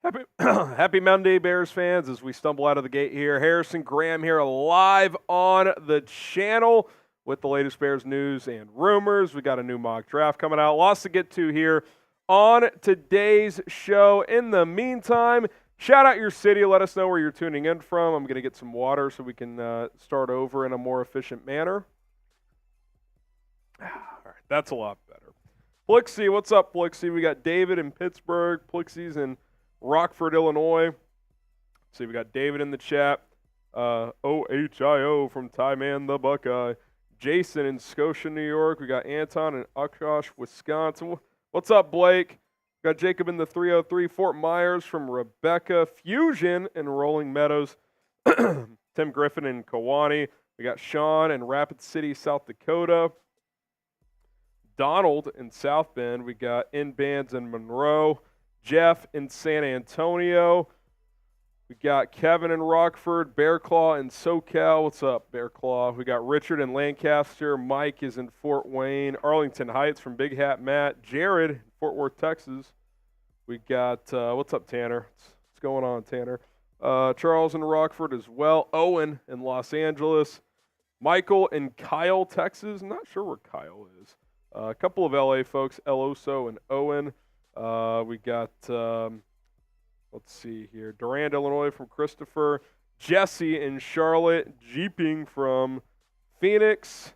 Happy, happy Monday, Bears fans, as we stumble out of the gate here. Harrison Graham here live on the channel with the latest Bears news and rumors. We got a new mock draft coming out. Lots to get to here on today's show. In the meantime, shout out your city. Let us know where you're tuning in from. I'm going to get some water so we can start over in a more efficient manner. All right, that's a lot better. Plixie, what's up, Plixie? We got David in Pittsburgh. Plixie's in Rockford, Illinois. See, we got David in the chat. OHIO from Ty Man the Buckeye. Jason in Scotia, New York. We got Anton in Oshkosh, Wisconsin. What's up, Blake? We got Jacob in the 303. Fort Myers from Rebecca. Fusion in Rolling Meadows. Tim Griffin in Kewanee. We got Sean in Rapid City, South Dakota. Donald in South Bend. We got In Bands in Monroe. Jeff in San Antonio. We got Kevin in Rockford. Bear Claw in SoCal. What's up, Bear Claw? We got Richard in Lancaster. Mike is in Fort Wayne. Arlington Heights from Big Hat Matt. Jared in Fort Worth, Texas. We got, what's up, Tanner? What's going on, Tanner? Charles in Rockford as well. Owen in Los Angeles. Michael in Kyle, Texas. I'm not sure where Kyle is. A couple of LA folks, Eloso and Owen. We got, let's see here, Durand, Illinois from Christopher. Jesse in Charlotte. Jeeping from Phoenix.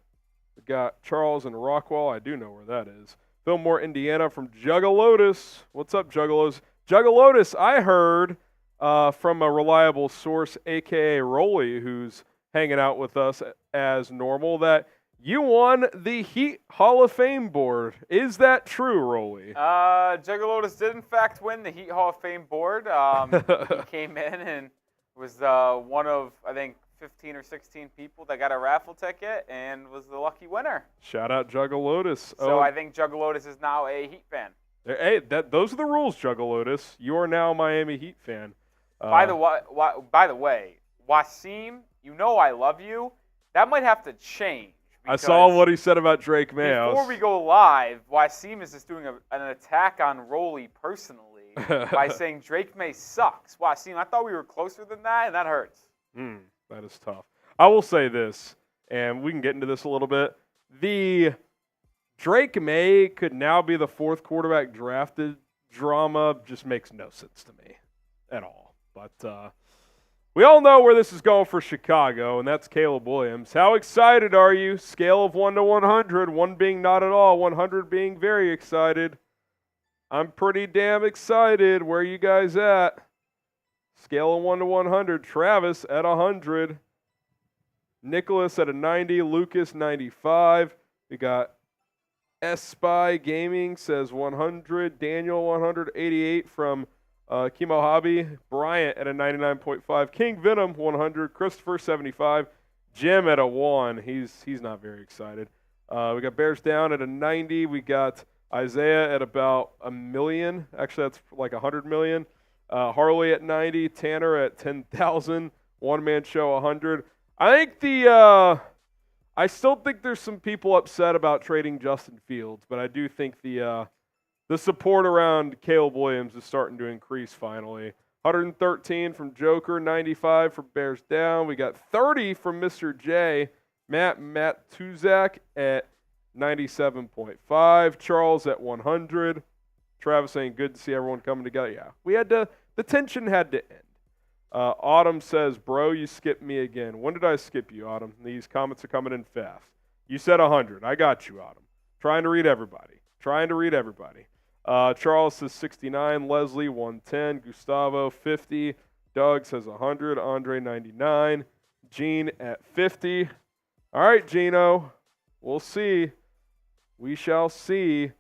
We got Charles in Rockwall. I do know where that is. Fillmore, Indiana from Juggalotus. What's up, Juggalos? Juggalotus, I heard from a reliable source, a.k.a. Rolly, who's hanging out with us as normal, that you won the Heat Hall of Fame board. Is that true, Rolly? Juggalotus did, in fact, win the Heat Hall of Fame board. He came in and was one of, I think, 15 or 16 people that got a raffle ticket and was the lucky winner. Shout out Juggalotus. So I think Juggalotus is now a Heat fan. Hey, those are the rules, Juggalotus. You are now a Miami Heat fan. By the way, Wasim, you know I love you. That might have to change. I saw what he said about Drake May. Before we go live, Wasim is just doing an attack on Rolly personally by saying Drake May sucks. Wasim, I thought we were closer than that, and that hurts. That is tough. I will say this, and we can get into this a little bit. The Drake May could now be the fourth quarterback drafted drama just makes no sense to me at all. But we all know where this is going for Chicago, and that's Caleb Williams. How excited are you? Scale of 1 to 100, 1 being not at all, 100 being very excited. I'm pretty damn excited. Where are you guys at? Scale of 1 to 100. Travis at 100. Nicholas at a 90. Lucas 95. We got S-Spy Gaming says 100. Daniel 188 from Chemo Hobby. Bryant at a 99.5. King Venom 100. Christopher 75. Jim at a 1. He's not very excited. We got Bears Down at a 90. We got Isaiah at about 1 million. Actually, that's like 100 million. Harley at 90. Tanner at 10,000. One Man Show 100. I think I still think there's some people upset about trading Justin Fields, but I do think the support around Caleb Williams is starting to increase finally. 113 from Joker, 95 from Bears Down. We got 30 from Mr. J. Matt Tuzak at 97.5. Charles at 100. Travis saying good to see everyone coming together. Yeah, we had to. The tension had to end. Autumn says, bro, you skipped me again. When did I skip you, Autumn? These comments are coming in fast. You said 100. I got you, Autumn. Trying to read everybody. Charles says 69. Leslie 110. Gustavo 50. Doug says 100. Andre 99. Gene at 50. All right, Gino. We'll see. We shall see. We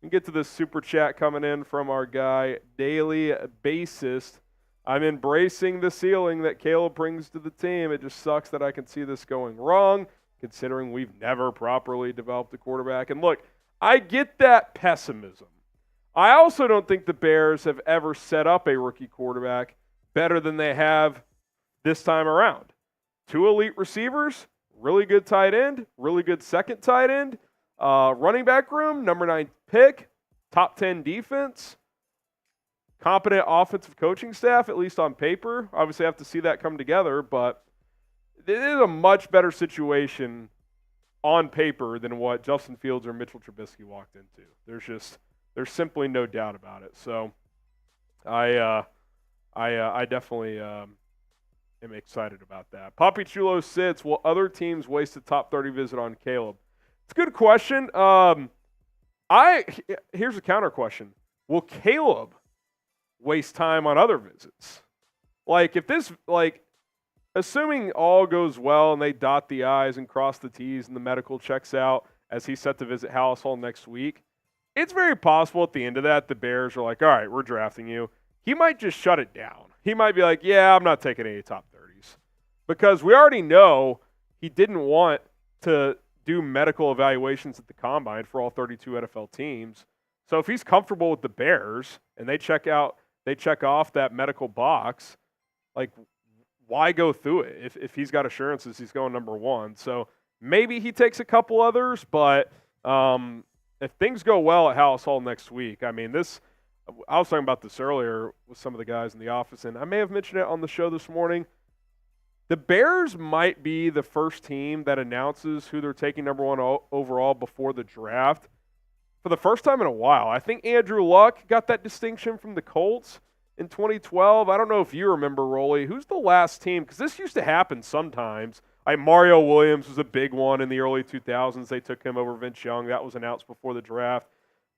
can get to this super chat coming in from our guy, Daily Bassist. I'm embracing the ceiling that Caleb brings to the team. It just sucks that I can see this going wrong, considering we've never properly developed a quarterback. And look, I get that pessimism. I also don't think the Bears have ever set up a rookie quarterback better than they have this time around. 2 elite receivers, really good tight end, really good second tight end, running back room, number 9 pick, top 10 defense. competent offensive coaching staff, at least on paper. Obviously, I have to see that come together, but it is a much better situation on paper than what Justin Fields or Mitchell Trubisky walked into. There's simply no doubt about it. So I definitely am excited about that. Poppy Chulo sits. Will other teams waste a top 30 visit on Caleb? It's a good question. Here's a counter question. Will Caleb waste time on other visits? Like, if this, like, assuming all goes well and they dot the I's and cross the T's and the medical checks out as he's set to visit Halas Hall next week, it's very possible at the end of that the Bears are like, all right, we're drafting you. He might just shut it down. He might be like, yeah, I'm not taking any top 30s. Because we already know he didn't want to do medical evaluations at the Combine for all 32 NFL teams. So if he's comfortable with the Bears and they check off that medical box, like, why go through it if he's got assurances he's going number one? So maybe he takes a couple others, but if things go well at Halas Hall next week, I mean, I was talking about this earlier with some of the guys in the office, and I may have mentioned it on the show this morning. The Bears might be the first team that announces who they're taking number one overall before the draft for the first time in a while. I think Andrew Luck got that distinction from the Colts in 2012. I don't know if you remember, Rolly. Who's the last team? Because this used to happen sometimes. Like Mario Williams was a big one in the early 2000s. They took him over Vince Young. That was announced before the draft.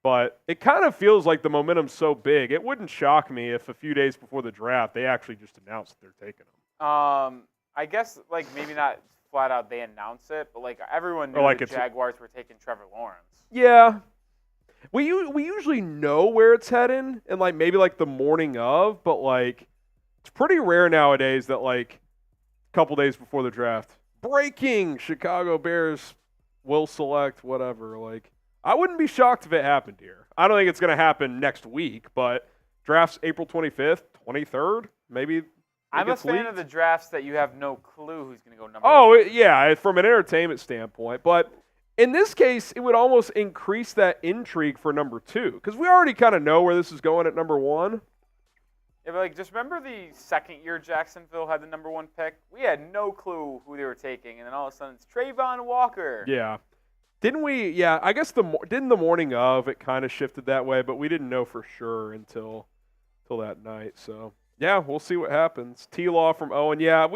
But it kind of feels like the momentum's so big. It wouldn't shock me if a few days before the draft they actually just announced that they're taking him. I guess, like, maybe not flat out they announce it, but, like, everyone knew like the Jaguars were taking Trevor Lawrence. Yeah. We usually know where it's heading, and, like, maybe, like, the morning of, but, like, it's pretty rare nowadays that, like, a couple days before the draft, breaking, Chicago Bears will select whatever. Like, I wouldn't be shocked if it happened here. I don't think it's going to happen next week, but draft's April 25th, 23rd, maybe. I'm a fan of the drafts that you have no clue who's going to go number one. Oh, yeah, from an entertainment standpoint. But in this case, it would almost increase that intrigue for number two, because we already kind of know where this is going at number one. Yeah, but, like, just remember the second year Jacksonville had the number one pick? We had no clue who they were taking, and then all of a sudden it's Trayvon Walker. Yeah. Didn't we? Yeah, I guess didn't the morning of it kind of shifted that way, but we didn't know for sure until that night. So yeah, we'll see what happens. T-Law from Owen. Yeah,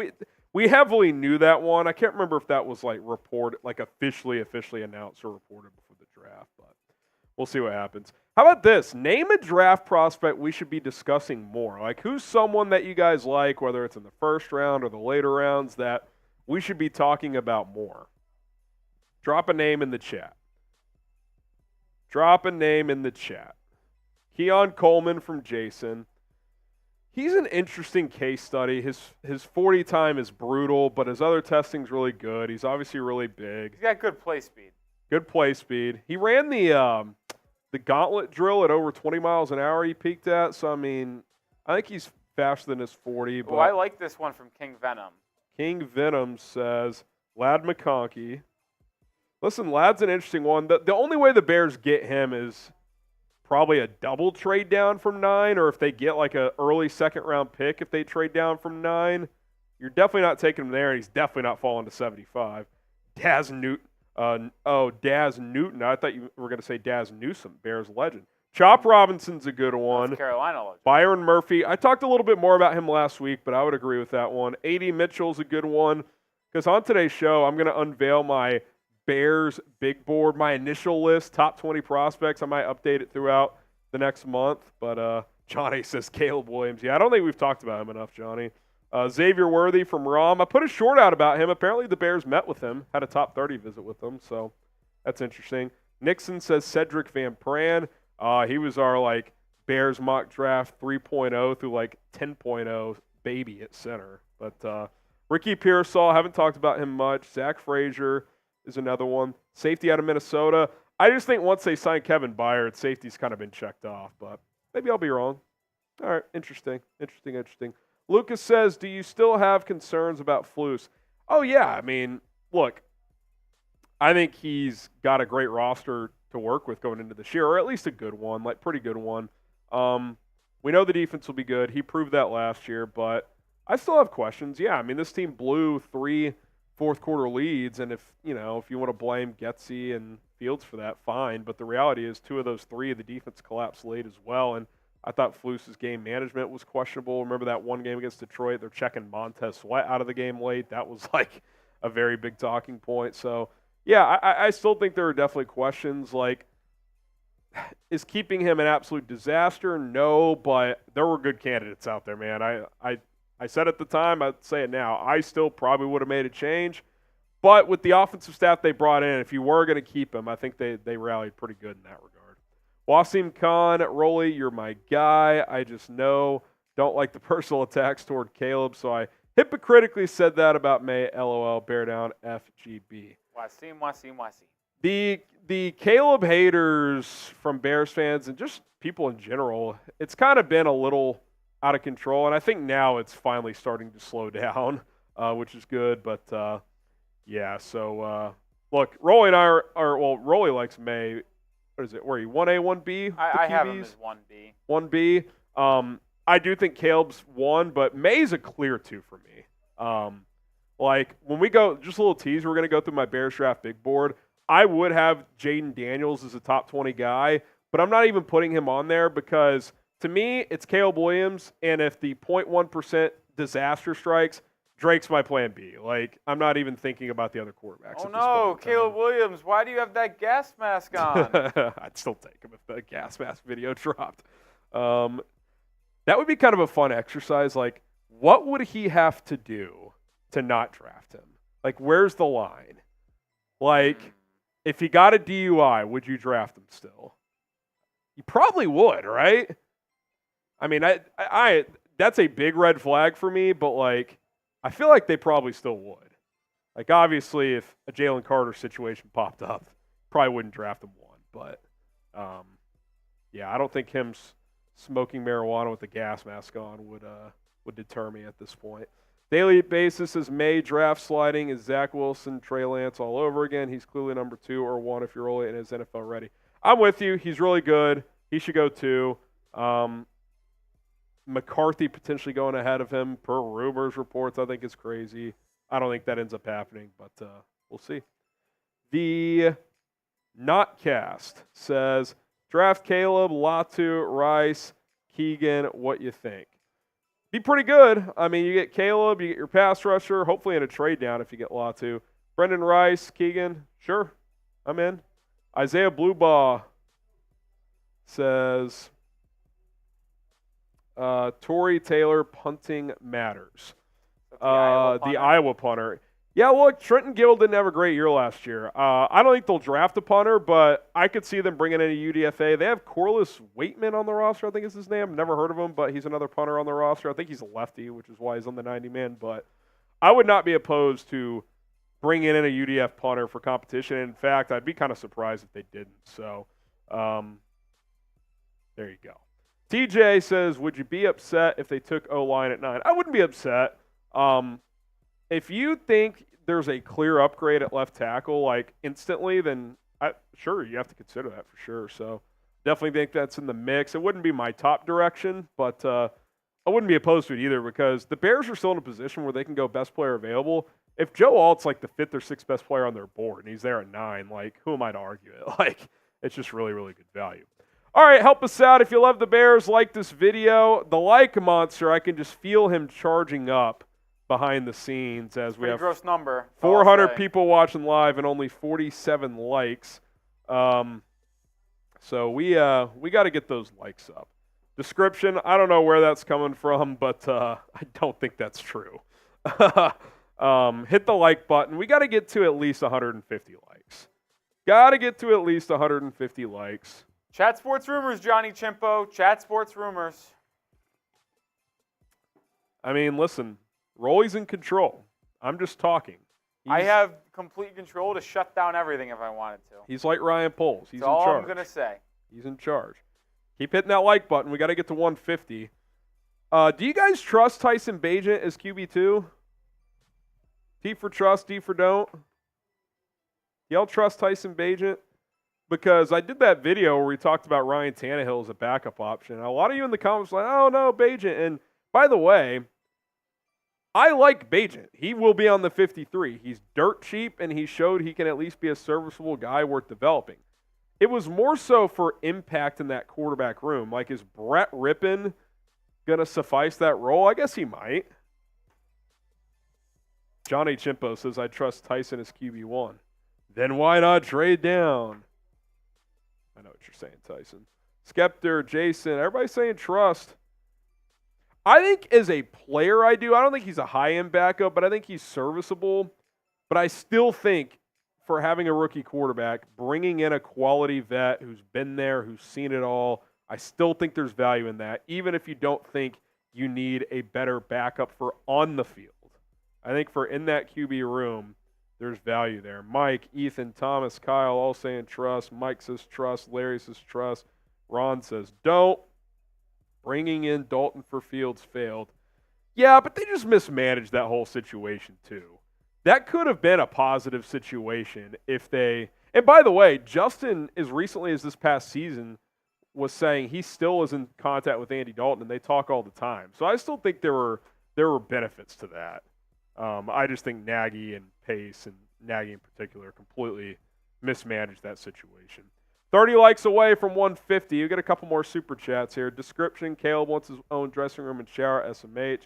we heavily knew that one. I can't remember if that was like reported, like officially announced or reported before the draft, but we'll see what happens. How about this? Name a draft prospect we should be discussing more. Like, who's someone that you guys like, whether it's in the first round or the later rounds, that we should be talking about more? Drop a name in the chat. Keon Coleman from Jason. He's an interesting case study. His 40 time is brutal, but his other testing's really good. He's obviously really big. He's got good play speed. He ran the gauntlet drill at over 20 miles an hour he peaked at. So, I mean, I think he's faster than his 40. But I like this one from King Venom. King Venom says, Ladd McConkey. Listen, Ladd's an interesting one. The only way the Bears get him is probably a double trade down from 9, or if they get like an early second-round pick if they trade down from 9. You're definitely not taking him there, and he's definitely not falling to 75. Daz Newton. Daz Newton. I thought you were going to say Daz Newsome, Bears legend. Chop Robinson's a good one. That's Carolina legend. Byron Murphy. I talked a little bit more about him last week, but I would agree with that one. A.D. Mitchell's a good one, because on today's show, I'm going to unveil my Bears big board, my initial list, top 20 prospects. I might update it throughout the next month. But Johnny says Caleb Williams. Yeah, I don't think we've talked about him enough, Johnny. Xavier Worthy from Rom. I put a short out about him. Apparently the Bears met with him, had a top 30 visit with him, so that's interesting. Nixon says Cedric Van Pran. He was our like Bears mock draft 3.0 through like 10.0 baby at center. But Ricky Pearsall, haven't talked about him much. Zach Frazier is another one. Safety out of Minnesota. I just think once they sign Kevin Byard, safety's kind of been checked off, but maybe I'll be wrong. All right, interesting. Lucas says, do you still have concerns about Flus? Oh, yeah. I mean, look, I think he's got a great roster to work with going into this year, or at least a good one, like pretty good one. We know the defense will be good. He proved that last year, but I still have questions. Yeah, I mean, this team blew 3 fourth-quarter leads, and if you want to blame Getsy and Fields for that, fine. But the reality is 2 of those 3, the defense collapsed late as well, and I thought Fluce's game management was questionable. Remember that one game against Detroit? They're checking Montez Sweat out of the game late. That was like a very big talking point. So, yeah, I still think there are definitely questions. Like, is keeping him an absolute disaster? No, but there were good candidates out there, man. I said at the time, I'd say it now. I still probably would have made a change. But with the offensive staff they brought in, if you were going to keep him, I think they rallied pretty good in that regard. Wasim Khan, Rolly, you're my guy. I just don't like the personal attacks toward Caleb, so I hypocritically said that about May. LOL, bear down, FGB. Wasim. The Caleb haters from Bears fans and just people in general, it's kind of been a little out of control, and I think now it's finally starting to slow down, which is good. But, yeah, so, look, Rolly and I well, Rolly likes May. What is it? Where are you? 1A, 1B? I have him as 1B. 1B. I do think Caleb's 1, but May's a clear 2 for me. Like, when we go, just a little tease, we're going to go through my Bears draft big board. I would have Jaden Daniels as a top 20 guy, but I'm not even putting him on there because, to me, it's Caleb Williams, and if the 0.1% disaster strikes, Drake's my plan B. Like, I'm not even thinking about the other quarterbacks. Oh, no, Caleb Williams, why do you have that gas mask on? I'd still take him if the gas mask video dropped. That would be kind of a fun exercise. Like, what would he have to do to not draft him? Like, where's the line? Like, if he got a DUI, would you draft him still? You probably would, right? I mean, I that's a big red flag for me, but, like, I feel like they probably still would. Like, obviously, if a Jalen Carter situation popped up, probably wouldn't draft him 1. But, yeah, I don't think him smoking marijuana with a gas mask on would deter me at this point. Daily basis is May draft sliding is Zach Wilson, Trey Lance all over again. He's clearly number 2 or 1 if you're only in his NFL ready. I'm with you. He's really good. He should go 2. McCarthy potentially going ahead of him per rumors reports. I think is crazy. I don't think that ends up happening, but we'll see. The Notcast says, draft Caleb, Latu, Rice, Keegan, what you think? Be pretty good. I mean, you get Caleb, you get your pass rusher, hopefully in a trade down if you get Latu. Brendan Rice, Keegan, sure, I'm in. Isaiah Bluebaugh says, Torrey Taylor punting matters. The Iowa punter. Yeah, look, Trenton Gill didn't have a great year last year. I don't think they'll draft a punter, but I could see them bringing in a UDFA. They have Corliss Waitman on the roster, I think is his name. Never heard of him, but he's another punter on the roster. I think he's a lefty, which is why he's on the 90-man. But I would not be opposed to bringing in a UDF punter for competition. In fact, I'd be kind of surprised if they didn't. So there you go. TJ says, would you be upset if they took O-line at 9? I wouldn't be upset. If you think there's a clear upgrade at left tackle, like instantly, then sure, you have to consider that for sure. So definitely think that's in the mix. It wouldn't be my top direction, but I wouldn't be opposed to it either because the Bears are still in a position where they can go best player available. If Joe Alt's like the 5th or 6th best player on their board and he's there at 9, like who am I to argue it? Like it's just really, really good value. All right, help us out. If you love the Bears, like this video. The like monster, I can just feel him charging up behind the scenes as we have gross number. 400 people watching live and only 47 likes. So we got to get those likes up. Description, I don't know where that's coming from, but I don't think that's true. Hit the like button. We got to get to at least 150 likes. Got to get to at least 150 likes. Chat Sports Rumors, Johnny Chimpo. Chat Sports Rumors. I mean, listen, Rolly's in control. I'm just talking. I have complete control to shut down everything if I wanted to. He's like Ryan Poles. He's That's in charge. all I'm going to say. He's in charge. Keep hitting that like button. We got to get to 150. Do you guys trust Tyson Bagent as QB2? T for trust, D for don't. Y'all trust Tyson Bagent? because I did that video where we talked about Ryan Tannehill as a backup option. And a lot of you in the comments were like, oh no, Bagent. And by the way, I like Bagent. He will be on the 53. He's dirt cheap, and he showed he can at least be a serviceable guy worth developing. It was more so for impact in that quarterback room. Like, is Brett Rippon going to suffice that role? I guess he might. Johnny Chimpo says, I trust Tyson as QB1. Then why not trade down? I know what you're saying, Tyson. Skeptor, Jason, everybody's saying trust. I think as a player I do. I don't think he's a high-end backup, but I think he's serviceable. But I still think for having a rookie quarterback, bringing in a quality vet who's been there, who's seen it all, I still think there's value in that, even if you don't think you need a better backup for on the field. I think for in that QB room, there's value there. Mike, Ethan, Thomas, Kyle, all saying trust. Mike says trust. Larry says trust. Ron says don't. Bringing in Dalton for Fields failed. Yeah, but they just mismanaged that whole situation too. That could have been a positive situation if they – and by the way, Justin, as recently as this past season, was saying he still is in contact with Andy Dalton, and they talk all the time. So I still think there were benefits to that. I just think Nagy and Pace, and Nagy in particular, completely mismanaged that situation. 30 likes away from 150. You get a couple more super chats here. Description, Caleb wants his own dressing room and shower, SMH.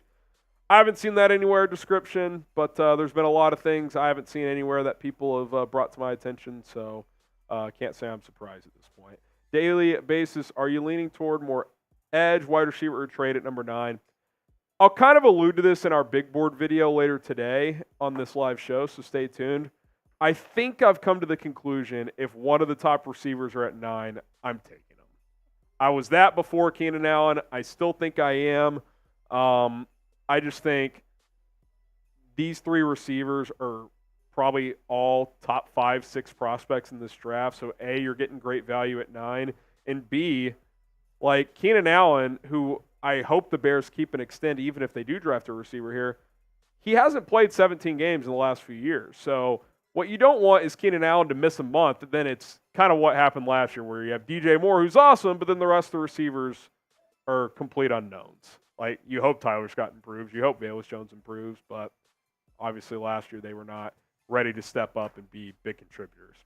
I haven't seen that anywhere, description, but there's been a lot of things I haven't seen anywhere that people have brought to my attention, so can't say I'm surprised at this point. Daily basis, are you leaning toward more edge, wide receiver, or trade at number 9? I'll kind of allude to this in our big board video later today on this live show, so stay tuned. I think I've come to the conclusion if one of the top receivers are at 9, I'm taking them. I was that before Keenan Allen. I still think I am. I just think these 3 receivers are probably all top 5, 6 prospects in this draft. So, A, you're getting great value at 9. And B, like Keenan Allen, who I hope the Bears keep and extend even if they do draft a receiver here, he hasn't played 17 games in the last few years. So what you don't want is Keenan Allen to miss a month, and then it's kind of what happened last year where you have DJ Moore, who's awesome, but then the rest of the receivers are complete unknowns. Like, you hope Tyler Scott improves. You hope Velus Jones improves, but obviously last year they were not ready to step up and be big contributors.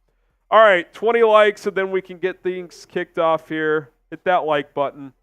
All right, 20 likes, and then we can get things kicked off here. Hit that like button.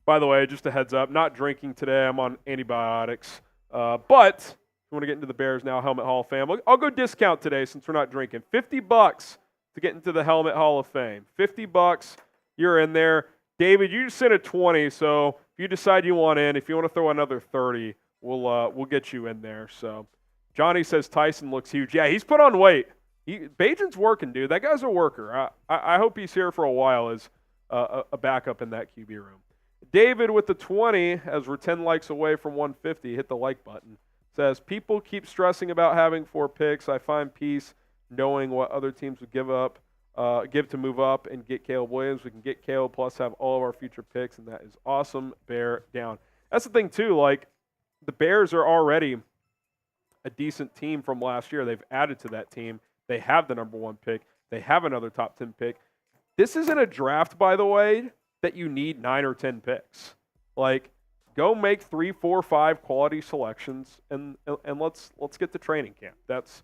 By the way, just a heads up, not drinking today. I'm on antibiotics. But if you want to get into the Bears Now Helmet Hall of Fame, I'll go discount today since we're not drinking. $50 to get into the Helmet Hall of Fame. $50, you're in there. David, you just sent a 20, so if you decide you want in, if you want to throw another 30, we'll get you in there. So Johnny says Tyson looks huge. Yeah, he's put on weight. Bajan's working, dude. That guy's a worker. I hope he's here for a while as a backup in that QB room. David with the 20, as we're 10 likes away from 150, hit the like button, says, people keep stressing about having 4 picks. I find peace knowing what other teams would give to move up and get Caleb Williams. We can get Caleb plus have all of our future picks, and that is awesome. Bear down. That's the thing, too. Like, the Bears are already a decent team from last year. They've added to that team. They have the number 1 pick. They have another top 10 pick. This isn't a draft, by the way, that you need 9 or 10 picks. Like, go make 3, 4, 5 quality selections, and let's get to training camp. That's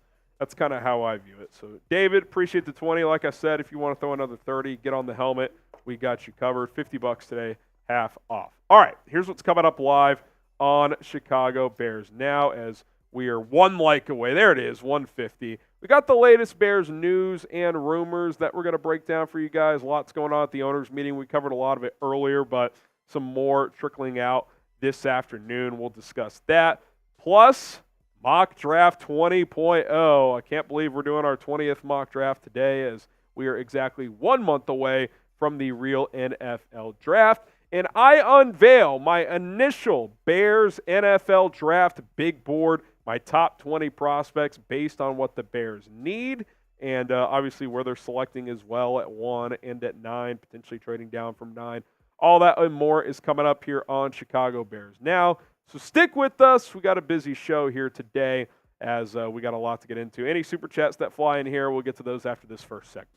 kind of how I view it. So, David, appreciate the 20. Like I said, if you want to throw another 30, get on the helmet. We got you covered. $50 today, half off. All right, here's what's coming up live on Chicago Bears Now as we are 1 like away. There it is, 150. We got the latest Bears news and rumors that we're going to break down for you guys. Lots going on at the owners' meeting. We covered a lot of it earlier, but some more trickling out this afternoon. We'll discuss that. Plus, Mock Draft 20.0. I can't believe we're doing our 20th mock draft today as we are exactly 1 month away from the real NFL draft. And I unveil my initial Bears NFL draft big board, my top 20 prospects based on what the Bears need, and obviously where they're selecting as well at 1 and at 9, potentially trading down from 9. All that and more is coming up here on Chicago Bears Now. So stick with us. We got a busy show here today as we got a lot to get into. Any super chats that fly in here, we'll get to those after this first segment.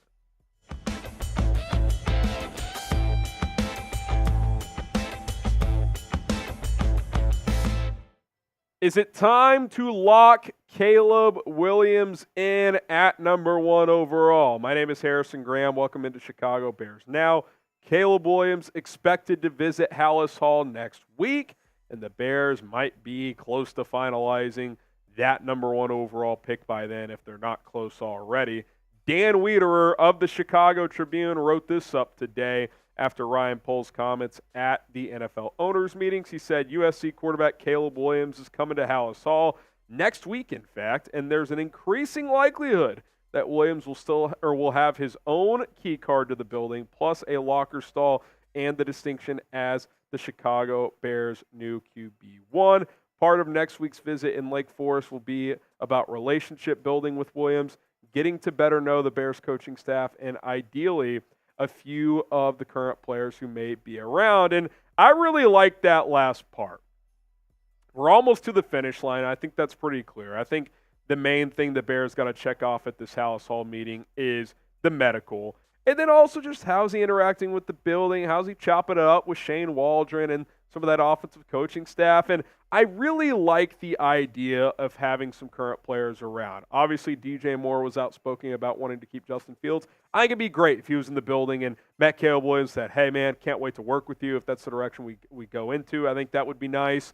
Is it time to lock Caleb Williams in at number 1 overall? My name is Harrison Graham. Welcome into Chicago Bears Now. Caleb Williams expected to visit Halas Hall next week, and the Bears might be close to finalizing that number 1 overall pick by then if they're not close already. Dan Wiederer of the Chicago Tribune wrote this up today after Ryan Poles' comments at the NFL owners meetings. He said USC quarterback Caleb Williams is coming to Halas Hall next week, in fact, and there's an increasing likelihood that Williams will have his own key card to the building, plus a locker stall and the distinction as the Chicago Bears' new QB1. Part of next week's visit in Lake Forest will be about relationship building with Williams, getting to better know the Bears coaching staff, and ideally a few of the current players who may be around. And I really like that last part. We're almost to the finish line. I think that's pretty clear. I think the main thing the Bears got to check off at this Halas Hall meeting is the medical. And then also just how's he interacting with the building? How's he chopping it up with Shane Waldron and some of that offensive coaching staff? And I really like the idea of having some current players around. Obviously, DJ Moore was outspoken about wanting to keep Justin Fields. I think it'd be great if he was in the building and met Caleb Williams said, hey, man, can't wait to work with you if that's the direction we go into. I think that would be nice.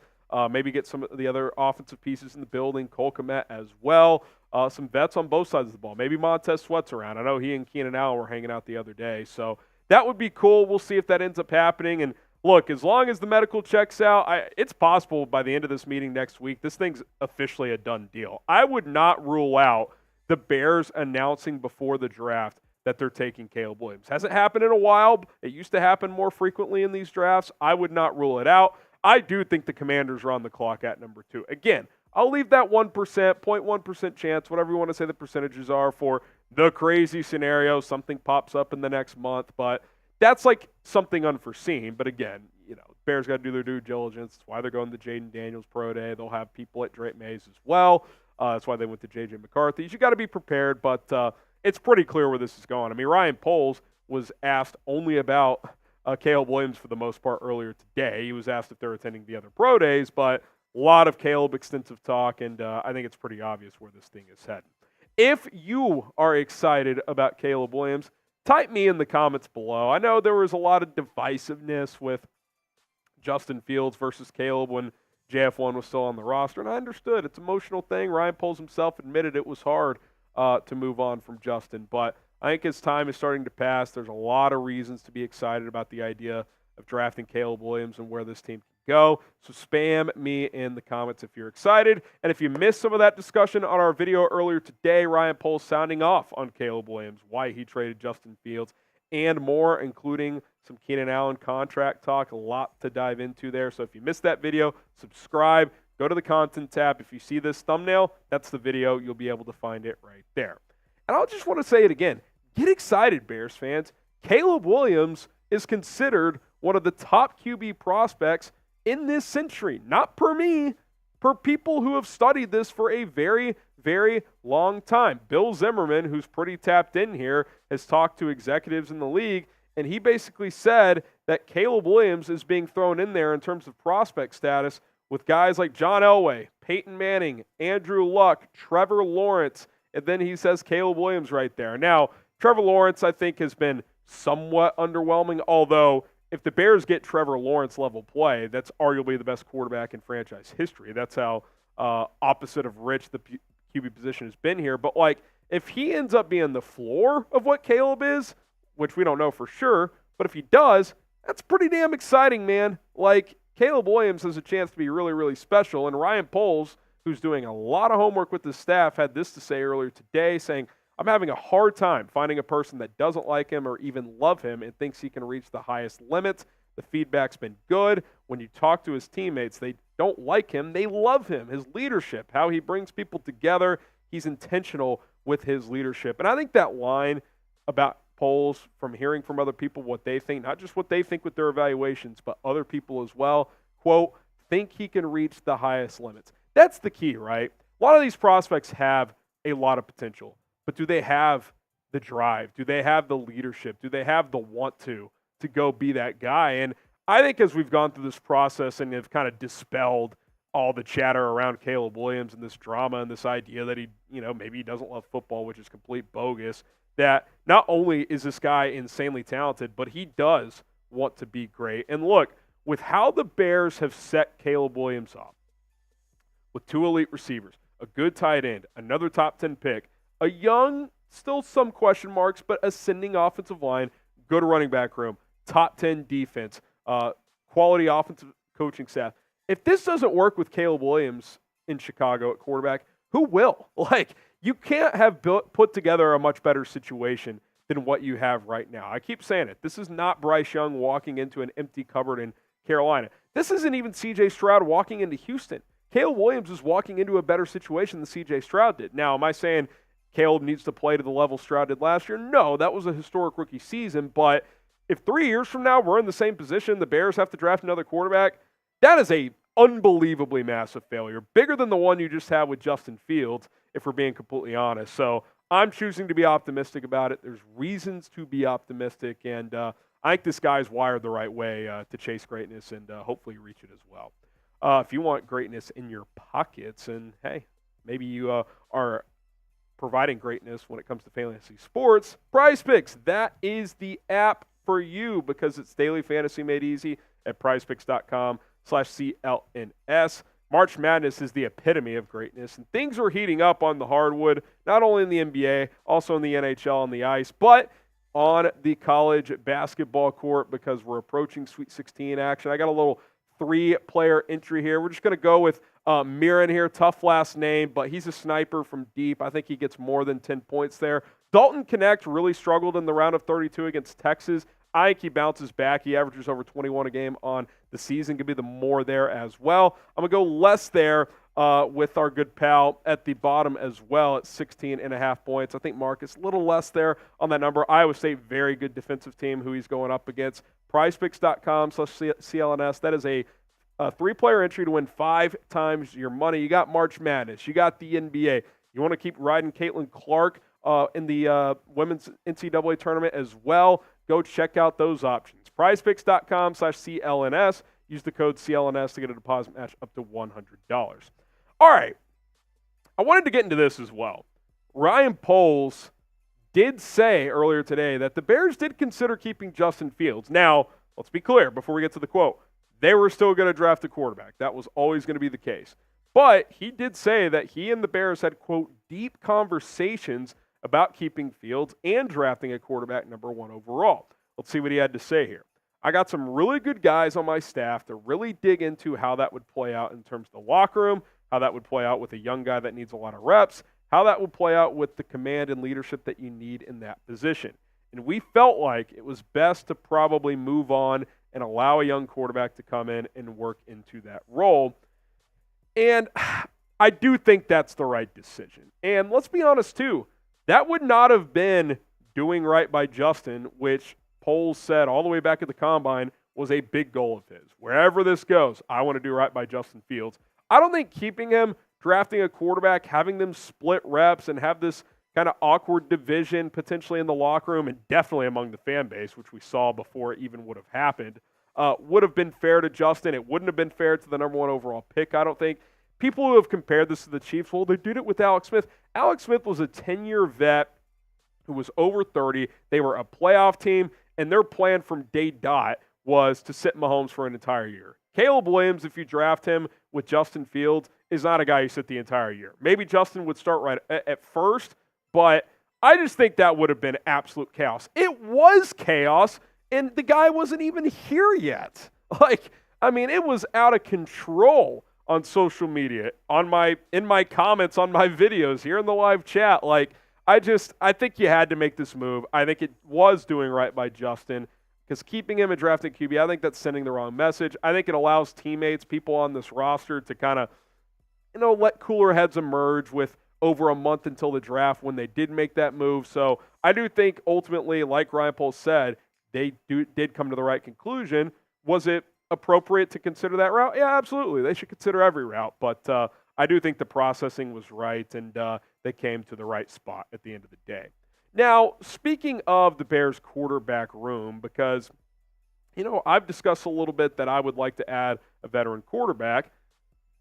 Maybe get some of the other offensive pieces in the building, Cole Kmet as well. Some vets on both sides of the ball. Maybe Montez Sweat's around. I know he and Keenan Allen were hanging out the other day. So that would be cool. We'll see if that ends up happening. And look, as long as the medical checks out, it's possible by the end of this meeting next week, this thing's officially a done deal. I would not rule out the Bears announcing before the draft that they're taking Caleb Williams. Hasn't happened in a while. It used to happen more frequently in these drafts. I would not rule it out. I do think the Commanders are on the clock at number 2. Again, I'll leave that 1%, 0.1% chance, whatever you want to say the percentages are for the crazy scenario. Something pops up in the next month, but that's like something unforeseen. But again, Bears got to do their due diligence. That's why they're going to Jaden Daniels Pro Day. They'll have people at Drake Mays as well. That's why they went to J.J. McCarthy. You got to be prepared, but it's pretty clear where this is going. I mean, Ryan Poles was asked only about Caleb Williams for the most part earlier today. He was asked if they're attending the other pro days, but a lot of Caleb extensive talk, and I think it's pretty obvious where this thing is heading. If you are excited about Caleb Williams, type me in the comments below. I know there was a lot of divisiveness with Justin Fields versus Caleb when JF1 was still on the roster, and I understood. It's an emotional thing. Ryan Poles himself admitted it was hard to move on from Justin, but I think his time is starting to pass. There's a lot of reasons to be excited about the idea of drafting Caleb Williams and where this team can go. So spam me in the comments if you're excited. And if you missed some of that discussion on our video earlier today, Ryan Poles sounding off on Caleb Williams, why he traded Justin Fields, and more, including some Keenan Allen contract talk. A lot to dive into there. So if you missed that video, subscribe. Go to the content tab. If you see this thumbnail, that's the video. You'll be able to find it right there. And I just want to say it again. Get excited, Bears fans. Caleb Williams is considered one of the top QB prospects in this century. Not per me, per people who have studied this for a very, very long time. Bill Zimmerman, who's pretty tapped in here, has talked to executives in the league, and he basically said that Caleb Williams is being thrown in there in terms of prospect status with guys like John Elway, Peyton Manning, Andrew Luck, Trevor Lawrence, and then he says Caleb Williams right there. Now, Trevor Lawrence, I think, has been somewhat underwhelming, although if the Bears get Trevor Lawrence level play, that's arguably the best quarterback in franchise history. That's how opposite of rich the QB position has been here. But, if he ends up being the floor of what Caleb is, which we don't know for sure, but if he does, that's pretty damn exciting, man. Caleb Williams has a chance to be really, really special, and Ryan Poles, who's doing a lot of homework with his staff, had this to say earlier today, saying, I'm having a hard time finding a person that doesn't like him or even love him and thinks he can reach the highest limits. The feedback's been good. When you talk to his teammates, they don't like him. They love him, his leadership, how he brings people together. He's intentional with his leadership. And I think that line about Poles, from hearing from other people what they think, not just what they think with their evaluations, but other people as well, quote, think he can reach the highest limits. That's the key, right? A lot of these prospects have a lot of potential. But do they have the drive? Do they have the leadership? Do they have the want to go be that guy? And I think as we've gone through this process and have kind of dispelled all the chatter around Caleb Williams and this drama and this idea that he, maybe he doesn't love football, which is complete bogus, that not only is this guy insanely talented, but he does want to be great. And look, with how the Bears have set Caleb Williams up, with 2 elite receivers, a good tight end, another top 10 pick, a young, still some question marks, but ascending offensive line, good running back room, top 10 defense, quality offensive coaching staff. If this doesn't work with Caleb Williams in Chicago at quarterback, who will? You can't have put together a much better situation than what you have right now. I keep saying it. This is not Bryce Young walking into an empty cupboard in Carolina. This isn't even C.J. Stroud walking into Houston. Caleb Williams is walking into a better situation than C.J. Stroud did. Now, am I saying Caleb needs to play to the level Stroud did last year? No, that was a historic rookie season. But if 3 years from now we're in the same position, the Bears have to draft another quarterback, that is a unbelievably massive failure, bigger than the one you just had with Justin Fields, if we're being completely honest. So I'm choosing to be optimistic about it. There's reasons to be optimistic, and I think this guy's wired the right way to chase greatness and hopefully reach it as well. If you want greatness in your pockets, and hey, maybe you are providing greatness when it comes to fantasy sports, Prize Picks, that is the app for you because it's daily fantasy made easy at prizepicks.com/CLNS. March Madness is the epitome of greatness, and things are heating up on the hardwood, not only in the NBA, also in the NHL on the ice, but on the college basketball court because we're approaching Sweet 16 action. I got a little 3-player entry here. We're just going to go with Mirren here, tough last name, but he's a sniper from deep. I think he gets more than 10 points there. Dalton Connect really struggled in the round of 32 against Texas. I think he bounces back. He averages over 21 a game on the season. Could be the more there as well. I'm going to go less there with our good pal at the bottom as well at 16.5 points. I think Marcus a little less there on that number. Iowa State, very good defensive team who he's going up against. PrizePicks.com/CLNS. That is a 3-player entry to win 5 times your money. You got March Madness. You got the NBA. You want to keep riding Caitlin Clark in the women's NCAA tournament as well. Go check out those options. PrizePicks.com/CLNS. Use the code CLNS to get a deposit match up to $100. All right. I wanted to get into this as well. Ryan Poles did say earlier today that the Bears did consider keeping Justin Fields. Now, let's be clear before we get to the quote. They were still going to draft a quarterback. That was always going to be the case. But he did say that he and the Bears had, quote, deep conversations about keeping Fields and drafting a quarterback number 1 overall. Let's see what he had to say here. I got some really good guys on my staff to really dig into how that would play out in terms of the locker room, how that would play out with a young guy that needs a lot of reps, how that would play out with the command and leadership that you need in that position. And we felt like it was best to probably move on and allow a young quarterback to come in and work into that role. And I do think that's the right decision. And let's be honest, too. That would not have been doing right by Justin, which Poles said all the way back at the Combine was a big goal of his. Wherever this goes, I want to do right by Justin Fields. I don't think keeping him, drafting a quarterback, having them split reps and have this kind of awkward division potentially in the locker room and definitely among the fan base, which we saw before it even would have happened, would have been fair to Justin. It wouldn't have been fair to the number 1 overall pick, I don't think. People who have compared this to the Chiefs, well, they did it with Alex Smith. Alex Smith was a 10-year vet who was over 30. They were a playoff team, and their plan from day dot was to sit Mahomes for an entire year. Caleb Williams, if you draft him with Justin Fields, is not a guy you sit the entire year. Maybe Justin would start right at first, but I just think that would have been absolute chaos. It was chaos, and the guy wasn't even here yet. It was out of control on social media, in my comments on my videos, here in the live chat. I think you had to make this move. I think it was doing right by Justin because keeping him and drafting QB, I think that's sending the wrong message. I think it allows teammates, people on this roster to kind of, let cooler heads emerge with over a month until the draft when they did make that move. So I do think ultimately, like Ryan Poles said, they did come to the right conclusion. Was it appropriate to consider that route? Yeah, absolutely. They should consider every route. But I do think the processing was right, and they came to the right spot at the end of the day. Now, speaking of the Bears quarterback room, because, I've discussed a little bit that I would like to add a veteran quarterback.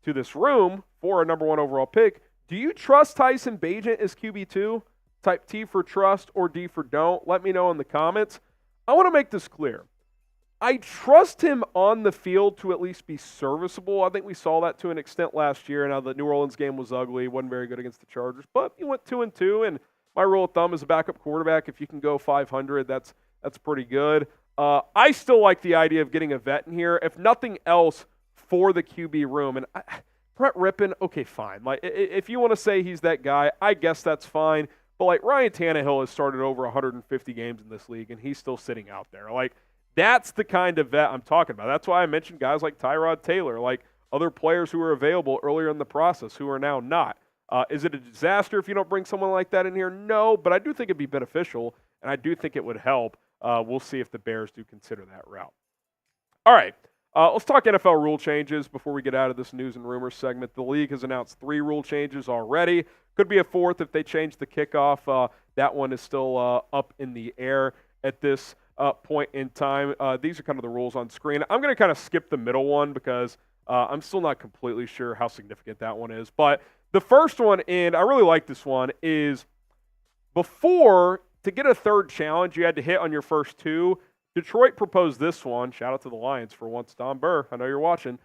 to this room for a number 1 overall pick. Do you trust Tyson Bagent as QB2? Type T for trust or D for don't. Let me know in the comments. I want to make this clear. I trust him on the field to at least be serviceable. I think we saw that to an extent last year. Now, the New Orleans game was ugly. Wasn't very good against the Chargers. But he went 2-2, and my rule of thumb is a backup quarterback. If you can go 500, that's pretty good. I still like the idea of getting a vet in here, if nothing else, for the QB room. And Brett Rippon, okay, fine. Like, if you want to say he's that guy, I guess that's fine. But, like, Ryan Tannehill has started over 150 games in this league, and he's still sitting out there. Like, that's the kind of vet I'm talking about. That's why I mentioned guys like Tyrod Taylor, like other players who were available earlier in the process who are now not. Is it a disaster if you don't bring someone like that in here? No, but I do think it'd be beneficial, and I do think it would help. We'll see if the Bears do consider that route. All right, let's talk NFL rule changes before we get out of this news and rumors segment. The league has announced 3 rule changes already. Could be a 4th if they change the kickoff. That one is still up in the air at this point in time. These are kind of the rules on screen. I'm going to kind of skip the middle one because I'm still not completely sure how significant that one is. But the first one, and I really like this one, is before, to get a third challenge, you had to hit on your first 2. Detroit proposed this one. Shout out to the Lions for once. Don Burr, I know you're watching.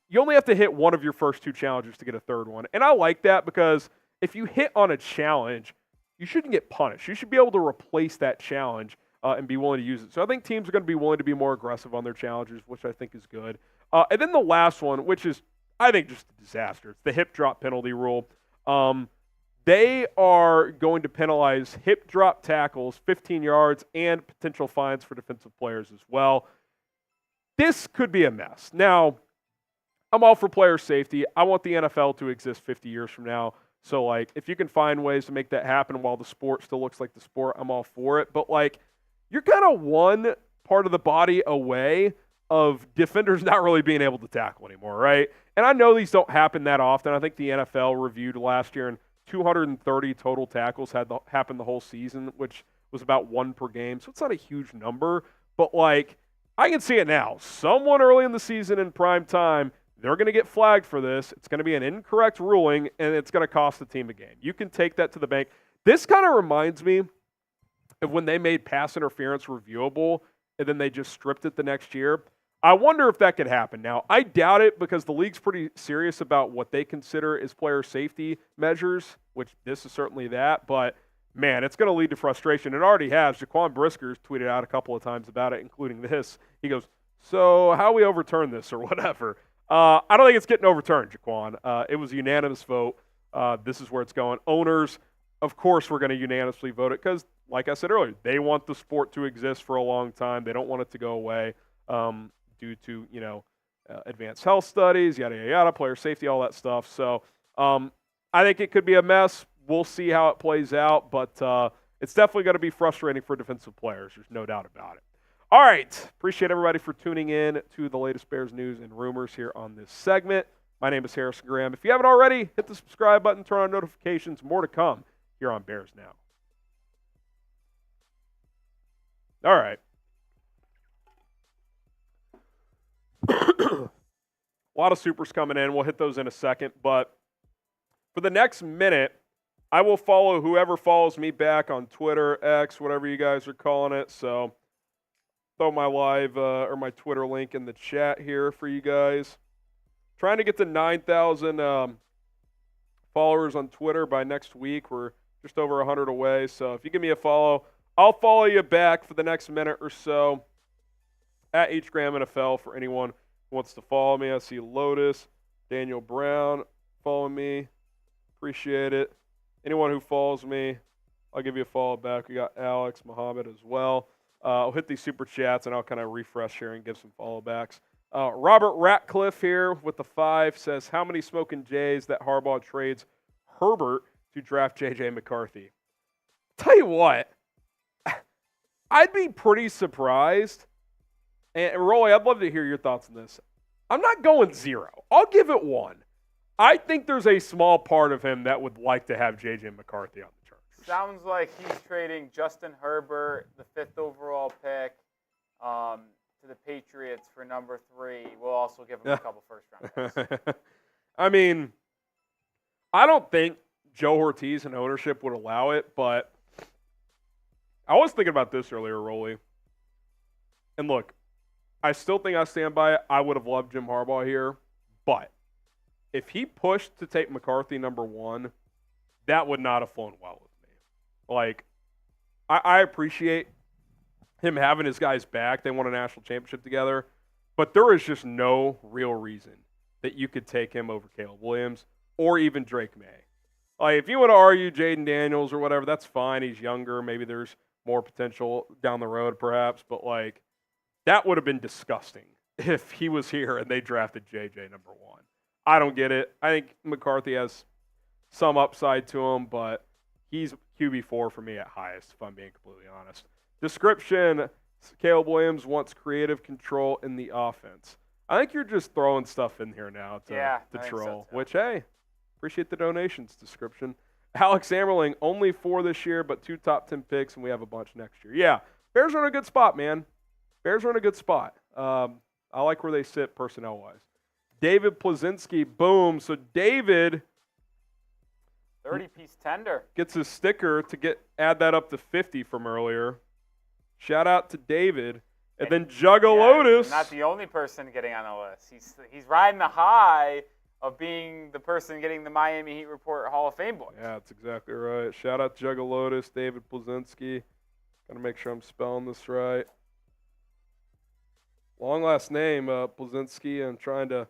You only have to hit one of your first 2 challenges to get a third one. And I like that because if you hit on a challenge, you shouldn't get punished. You should be able to replace that challenge and be willing to use it. So I think teams are going to be willing to be more aggressive on their challenges, which I think is good. And then the last one, which is, I think, just a disaster. It's the hip drop penalty rule. They are going to penalize hip drop tackles, 15 yards, and potential fines for defensive players as well. This could be a mess. Now, I'm all for player safety. I want the NFL to exist 50 years from now. So, like, if you can find ways to make that happen while the sport still looks like the sport, I'm all for it. But, like, you're kind of one part of the body away of defenders not really being able to tackle anymore, right? And I know these don't happen that often. I think the NFL reviewed last year, and 230 total tackles had happened the whole season, which was about 1 per game. So it's not a huge number. But, like, I can see it now. Someone early in the season in prime time, they're going to get flagged for this. It's going to be an incorrect ruling, and it's going to cost the team a game. You can take that to the bank. This kind of reminds me of when they made pass interference reviewable, and then they just stripped it the next year. I wonder if that could happen. Now, I doubt it because the league's pretty serious about what they consider as player safety measures, which this is certainly that. But, man, it's going to lead to frustration. It already has. Jaquan Brisker's tweeted out a couple of times about it, including this. He goes, so how we overturn this or whatever? I don't think it's getting overturned, Jaquan. It was a unanimous vote. This is where it's going. Owners, of course, we're going to unanimously vote it because, like I said earlier, they want the sport to exist for a long time. They don't want it to go away due to, advanced health studies, yada, yada, yada, player safety, all that stuff. So I think it could be a mess. We'll see how it plays out, but it's definitely going to be frustrating for defensive players. There's no doubt about it. All right. Appreciate everybody for tuning in to the latest Bears news and rumors here on this segment. My name is Harrison Graham. If you haven't already, hit the subscribe button, turn on notifications. More to come here on Bears Now. All right. A lot of supers coming in. We'll hit those in a second. But for the next minute, I will follow whoever follows me back on Twitter, X, whatever you guys are calling it. So throw my live or my Twitter link in the chat here for you guys. Trying to get to 9,000 followers on Twitter by next week. We're just over 100 away. So if you give me a follow, I'll follow you back for the next minute or so at HGramNFL for anyone who wants to follow me. I see Lotus, Daniel Brown following me. Appreciate it. Anyone who follows me, I'll give you a follow back. We got Alex, Muhammad as well. I'll hit these super chats, and I'll kind of refresh here and give some follow backs. Robert Ratcliffe here with the 5 says, how many smoking Jays that Harbaugh trades Herbert to draft J.J. McCarthy? Tell you what, I'd be pretty surprised. And Rolly, I'd love to hear your thoughts on this. I'm not going 0. I'll give it 1. I think there's a small part of him that would like to have J.J. McCarthy on the Chargers. Sounds like he's trading Justin Herbert, the 5th overall pick, to the Patriots for number 3. We'll also give him a couple first-round picks. I mean, I don't think Joe Ortiz and ownership would allow it, but I was thinking about this earlier, Rolly. And look, I still think I stand by it. I would have loved Jim Harbaugh here, but if he pushed to take McCarthy number 1, that would not have flown well with me. Like, I appreciate him having his guys back. They won a national championship together, but there is just no real reason that you could take him over Caleb Williams or even Drake May. Like, if you want to argue Jaden Daniels or whatever, that's fine. He's younger. Maybe there's more potential down the road, perhaps. But, like, that would have been disgusting if he was here and they drafted JJ number 1. I don't get it. I think McCarthy has some upside to him, but he's QB4 for me at highest, if I'm being completely honest. Description, Caleb Williams wants creative control in the offense. I think you're just throwing stuff in here now to troll, which, hey, appreciate the donations, description. Alex Ammerling, only 4 this year, but 2 top 10 picks, and we have a bunch next year. Yeah, Bears are in a good spot, man. Bears are in a good spot. I like where they sit personnel-wise. David Plazinski, boom. So David 30-piece tender. Gets his sticker to add that up to 50 from earlier. Shout out to David. And then Juggalotus. Not the only person getting on the list. He's riding the high of being the person getting the Miami Heat Report Hall of Fame boys. Yeah, that's exactly right. Shout out to Juggalotus, David Plazinski. Got to make sure I'm spelling this right. Long last name, Plazinski. I'm trying to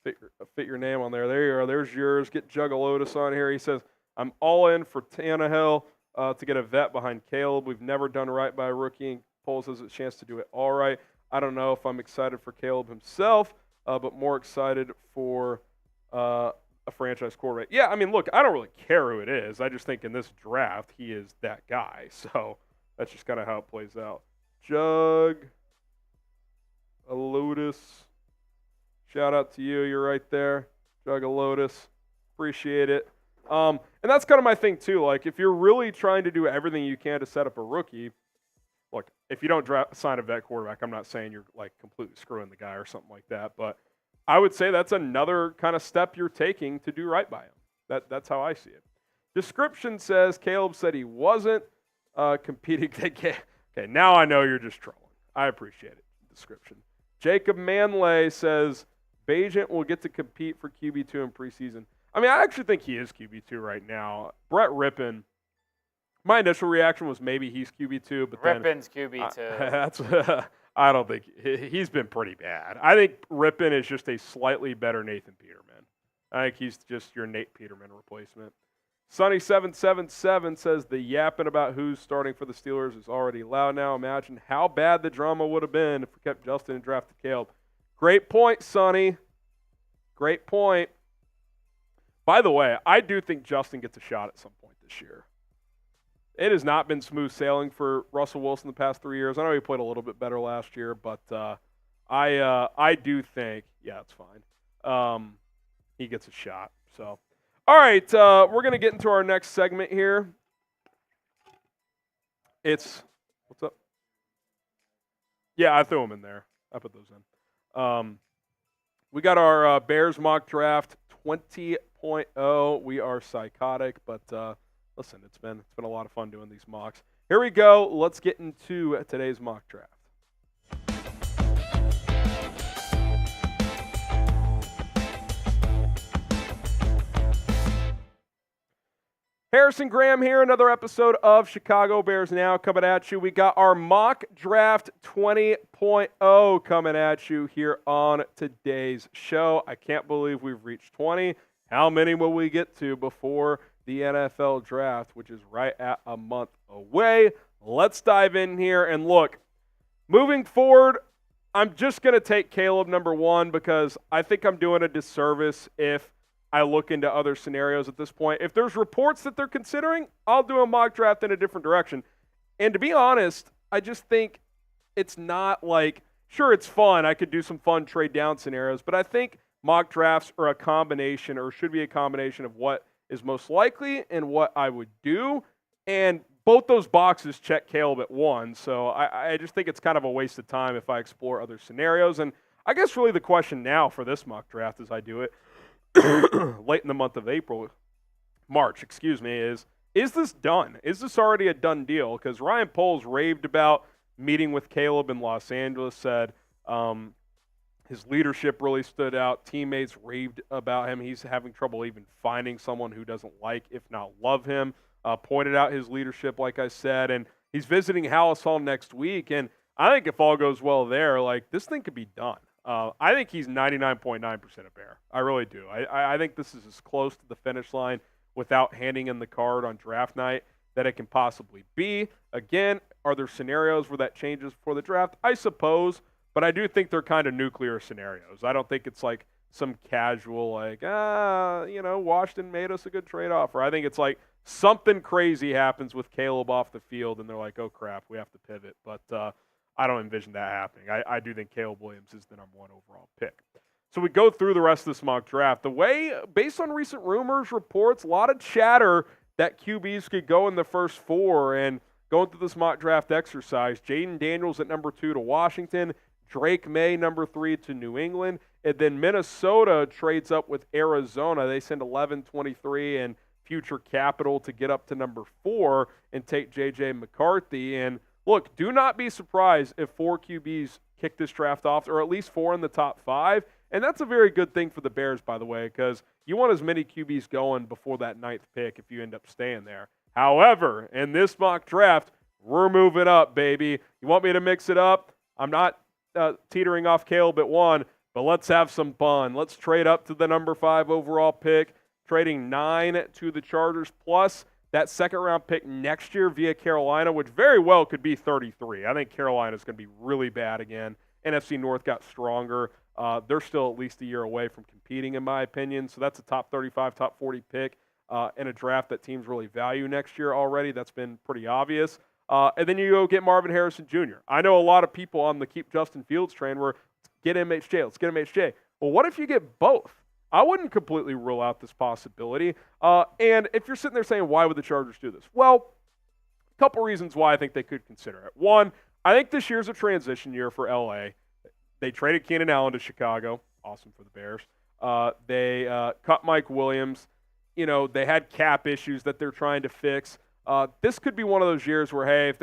fit your name on there. There you are. There's yours. Get Juggalotus on here. He says, I'm all in for Tannehill to get a vet behind Caleb. We've never done right by a rookie, and Poles has a chance to do it all right. I don't know if I'm excited for Caleb himself, but more excited for a franchise quarterback. Yeah, I mean, look, I don't really care who it is. I just think in this draft, he is that guy. So that's just kind of how it plays out. Juggalotus. Shout out to you. You're right there. Juggalotus. Appreciate it. And that's kind of my thing, too. Like, if you're really trying to do everything you can to set up a rookie, look, if you don't sign a vet quarterback, I'm not saying you're, like, completely screwing the guy or something like that. But I would say that's another kind of step you're taking to do right by him. That's how I see it. Description says Caleb said he wasn't competing. Okay, now I know you're just trolling. I appreciate it. Description. Jacob Manley says Bagent will get to compete for QB2 in preseason. I mean, I actually think he is QB2 right now. Brett Rippon, my initial reaction was maybe he's QB2, but Rippon's QB2. I don't think he's been pretty bad. I think Rippon is just a slightly better Nathan Peterman. I think he's just your Nate Peterman replacement. Sunny777 says the yapping about who's starting for the Steelers is already loud now. Imagine how bad the drama would have been if we kept Justin and drafted Caleb. Great point, Sonny. Great point. By the way, I do think Justin gets a shot at some point this year. It has not been smooth sailing for Russell Wilson the past 3 years. I know he played a little bit better last year, but I do think, yeah, it's fine. He gets a shot. So, all right, we're going to get into our next segment here. What's up? Yeah, I threw them in there. I put those in. We got our Bears mock draft 20.0. We are psychotic, but listen, it's been a lot of fun doing these mocks. Here we go. Let's get into today's mock draft. Harrison Graham here, another episode of Chicago Bears Now coming at you. We got our mock draft 20.0 coming at you here on today's show. I can't believe we've reached 20. How many will we get to before the NFL draft, which is right at a month away? Let's dive in here and look. Moving forward, I'm just going to take Caleb number 1 because I think I'm doing a disservice if I look into other scenarios at this point. If there's reports that they're considering, I'll do a mock draft in a different direction. And to be honest, I just think it's not like, sure, it's fun. I could do some fun trade down scenarios, but I think mock drafts are a combination or should be a combination of what is most likely and what I would do. And both those boxes check Caleb at 1. So I just think it's kind of a waste of time if I explore other scenarios. And I guess really the question now for this mock draft as I do it late in the month of March, is this done? Is this already a done deal? Because Ryan Poles raved about meeting with Caleb in Los Angeles, said his leadership really stood out. Teammates raved about him. He's having trouble even finding someone who doesn't like, if not love him. Pointed out his leadership, like I said, and he's visiting Halas Hall next week. And I think if all goes well there, like this thing could be done. I think he's 99.9% a Bear. I really do. I think this is as close to the finish line without handing in the card on draft night that it can possibly be. Again, are there scenarios where that changes before the draft? I suppose, but I do think they're kind of nuclear scenarios. I don't think it's like some casual, like, Washington made us a good trade offer. I think it's like something crazy happens with Caleb off the field, and they're like, oh, crap, we have to pivot. But I don't envision that happening. I do think Caleb Williams is the number 1 overall pick. So we go through the rest of this mock draft. The way, based on recent rumors, reports, a lot of chatter that QBs could go in the first 4. And going through this mock draft exercise, Jaden Daniels at number 2 to Washington, Drake May, number 3 to New England, and then Minnesota trades up with Arizona. They send 11, 23, and future capital to get up to number 4 and take J.J. McCarthy. And look, do not be surprised if 4 QBs kick this draft off, or at least 4 in the top 5. And that's a very good thing for the Bears, by the way, because you want as many QBs going before that 9th pick if you end up staying there. However, in this mock draft, we're moving up, baby. You want me to mix it up? I'm not teetering off Caleb at 1, but let's have some fun. Let's trade up to the number 5 overall pick, trading 9 to the Chargers, plus that second-round pick next year via Carolina, which very well could be 33. I think Carolina's going to be really bad again. NFC North got stronger. They're still at least a year away from competing, in my opinion. So that's a top 35, top 40 pick in a draft that teams really value next year already. That's been pretty obvious. And then you go get Marvin Harrison Jr. I know a lot of people on the keep Justin Fields train were, get MHJ, let's get MHJ. Well, what if you get both? I wouldn't completely rule out this possibility. And if you're sitting there saying, why would the Chargers do this? Well, a couple reasons why I think they could consider it. One, I think this year's a transition year for LA. They traded Keenan Allen to Chicago. Awesome for the Bears. They cut Mike Williams. They had cap issues that they're trying to fix. This could be one of those years where, hey,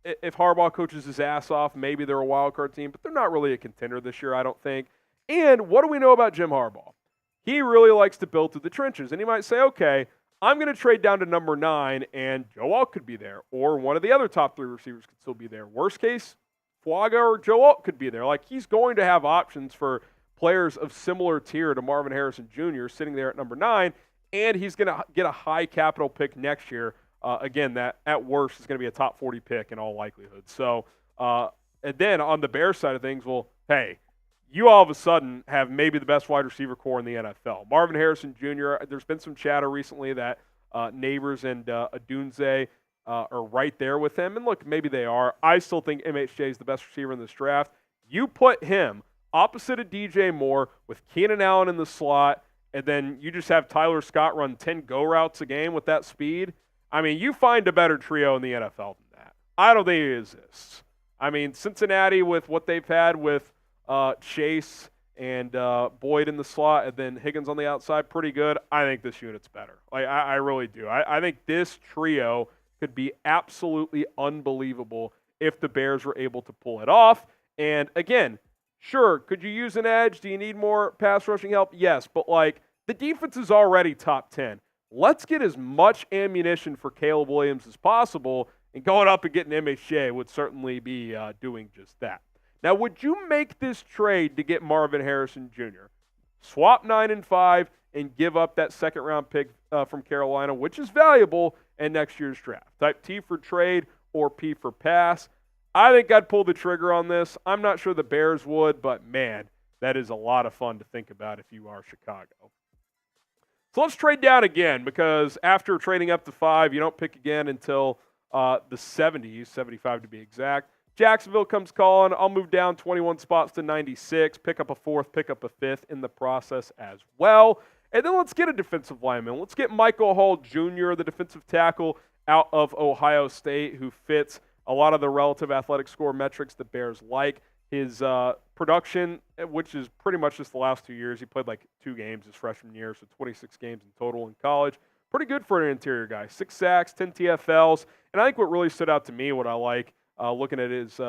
if Harbaugh coaches his ass off, maybe they're a wild card team, but they're not really a contender this year, I don't think. And what do we know about Jim Harbaugh? He really likes to build through the trenches. And he might say, okay, I'm going to trade down to number 9, and Joe Alt could be there, or one of the other top 3 receivers could still be there. Worst case, Fuaga or Joe Alt could be there. Like, he's going to have options for players of similar tier to Marvin Harrison Jr. sitting there at number 9, and he's going to get a high capital pick next year. Again, that at worst is going to be a top 40 pick in all likelihood. So, and then on the Bears side of things, well, hey, you all of a sudden have maybe the best wide receiver core in the NFL. Marvin Harrison Jr., there's been some chatter recently that Neighbors and Adunze are right there with him. And look, maybe they are. I still think MHJ is the best receiver in this draft. You put him opposite of DJ Moore with Keenan Allen in the slot, and then you just have Tyler Scott run 10 go routes a game with that speed. I mean, you find a better trio in the NFL than that. I don't think it exists. I mean, Cincinnati with what they've had with Chase and Boyd in the slot, and then Higgins on the outside, pretty good. I think this unit's better. Like, I really do. I think this trio could be absolutely unbelievable if the Bears were able to pull it off. And again, sure, could you use an edge? Do you need more pass rushing help? Yes, but like, the defense is already top 10. Let's get as much ammunition for Caleb Williams as possible, and going up and getting MHJ would certainly be doing just that. Now, would you make this trade to get Marvin Harrison Jr.? Swap 9 and 5 and give up that second-round pick from Carolina, which is valuable in next year's draft. Type T for trade or P for pass. I think I'd pull the trigger on this. I'm not sure the Bears would, but, man, that is a lot of fun to think about if you are Chicago. So let's trade down again, because after trading up to 5, you don't pick again until the 70s, 75 to be exact. Jacksonville comes calling. I'll move down 21 spots to 96, pick up a 4th, pick up a 5th in the process as well. And then let's get a defensive lineman. Let's get Michael Hall Jr., the defensive tackle out of Ohio State, who fits a lot of the relative athletic score metrics the Bears like. His production, which is pretty much just the last 2 years, he played like 2 games his freshman year, so 26 games in total in college. Pretty good for an interior guy. 6 sacks, 10 TFLs, and I think what really stood out to me, what I like looking at his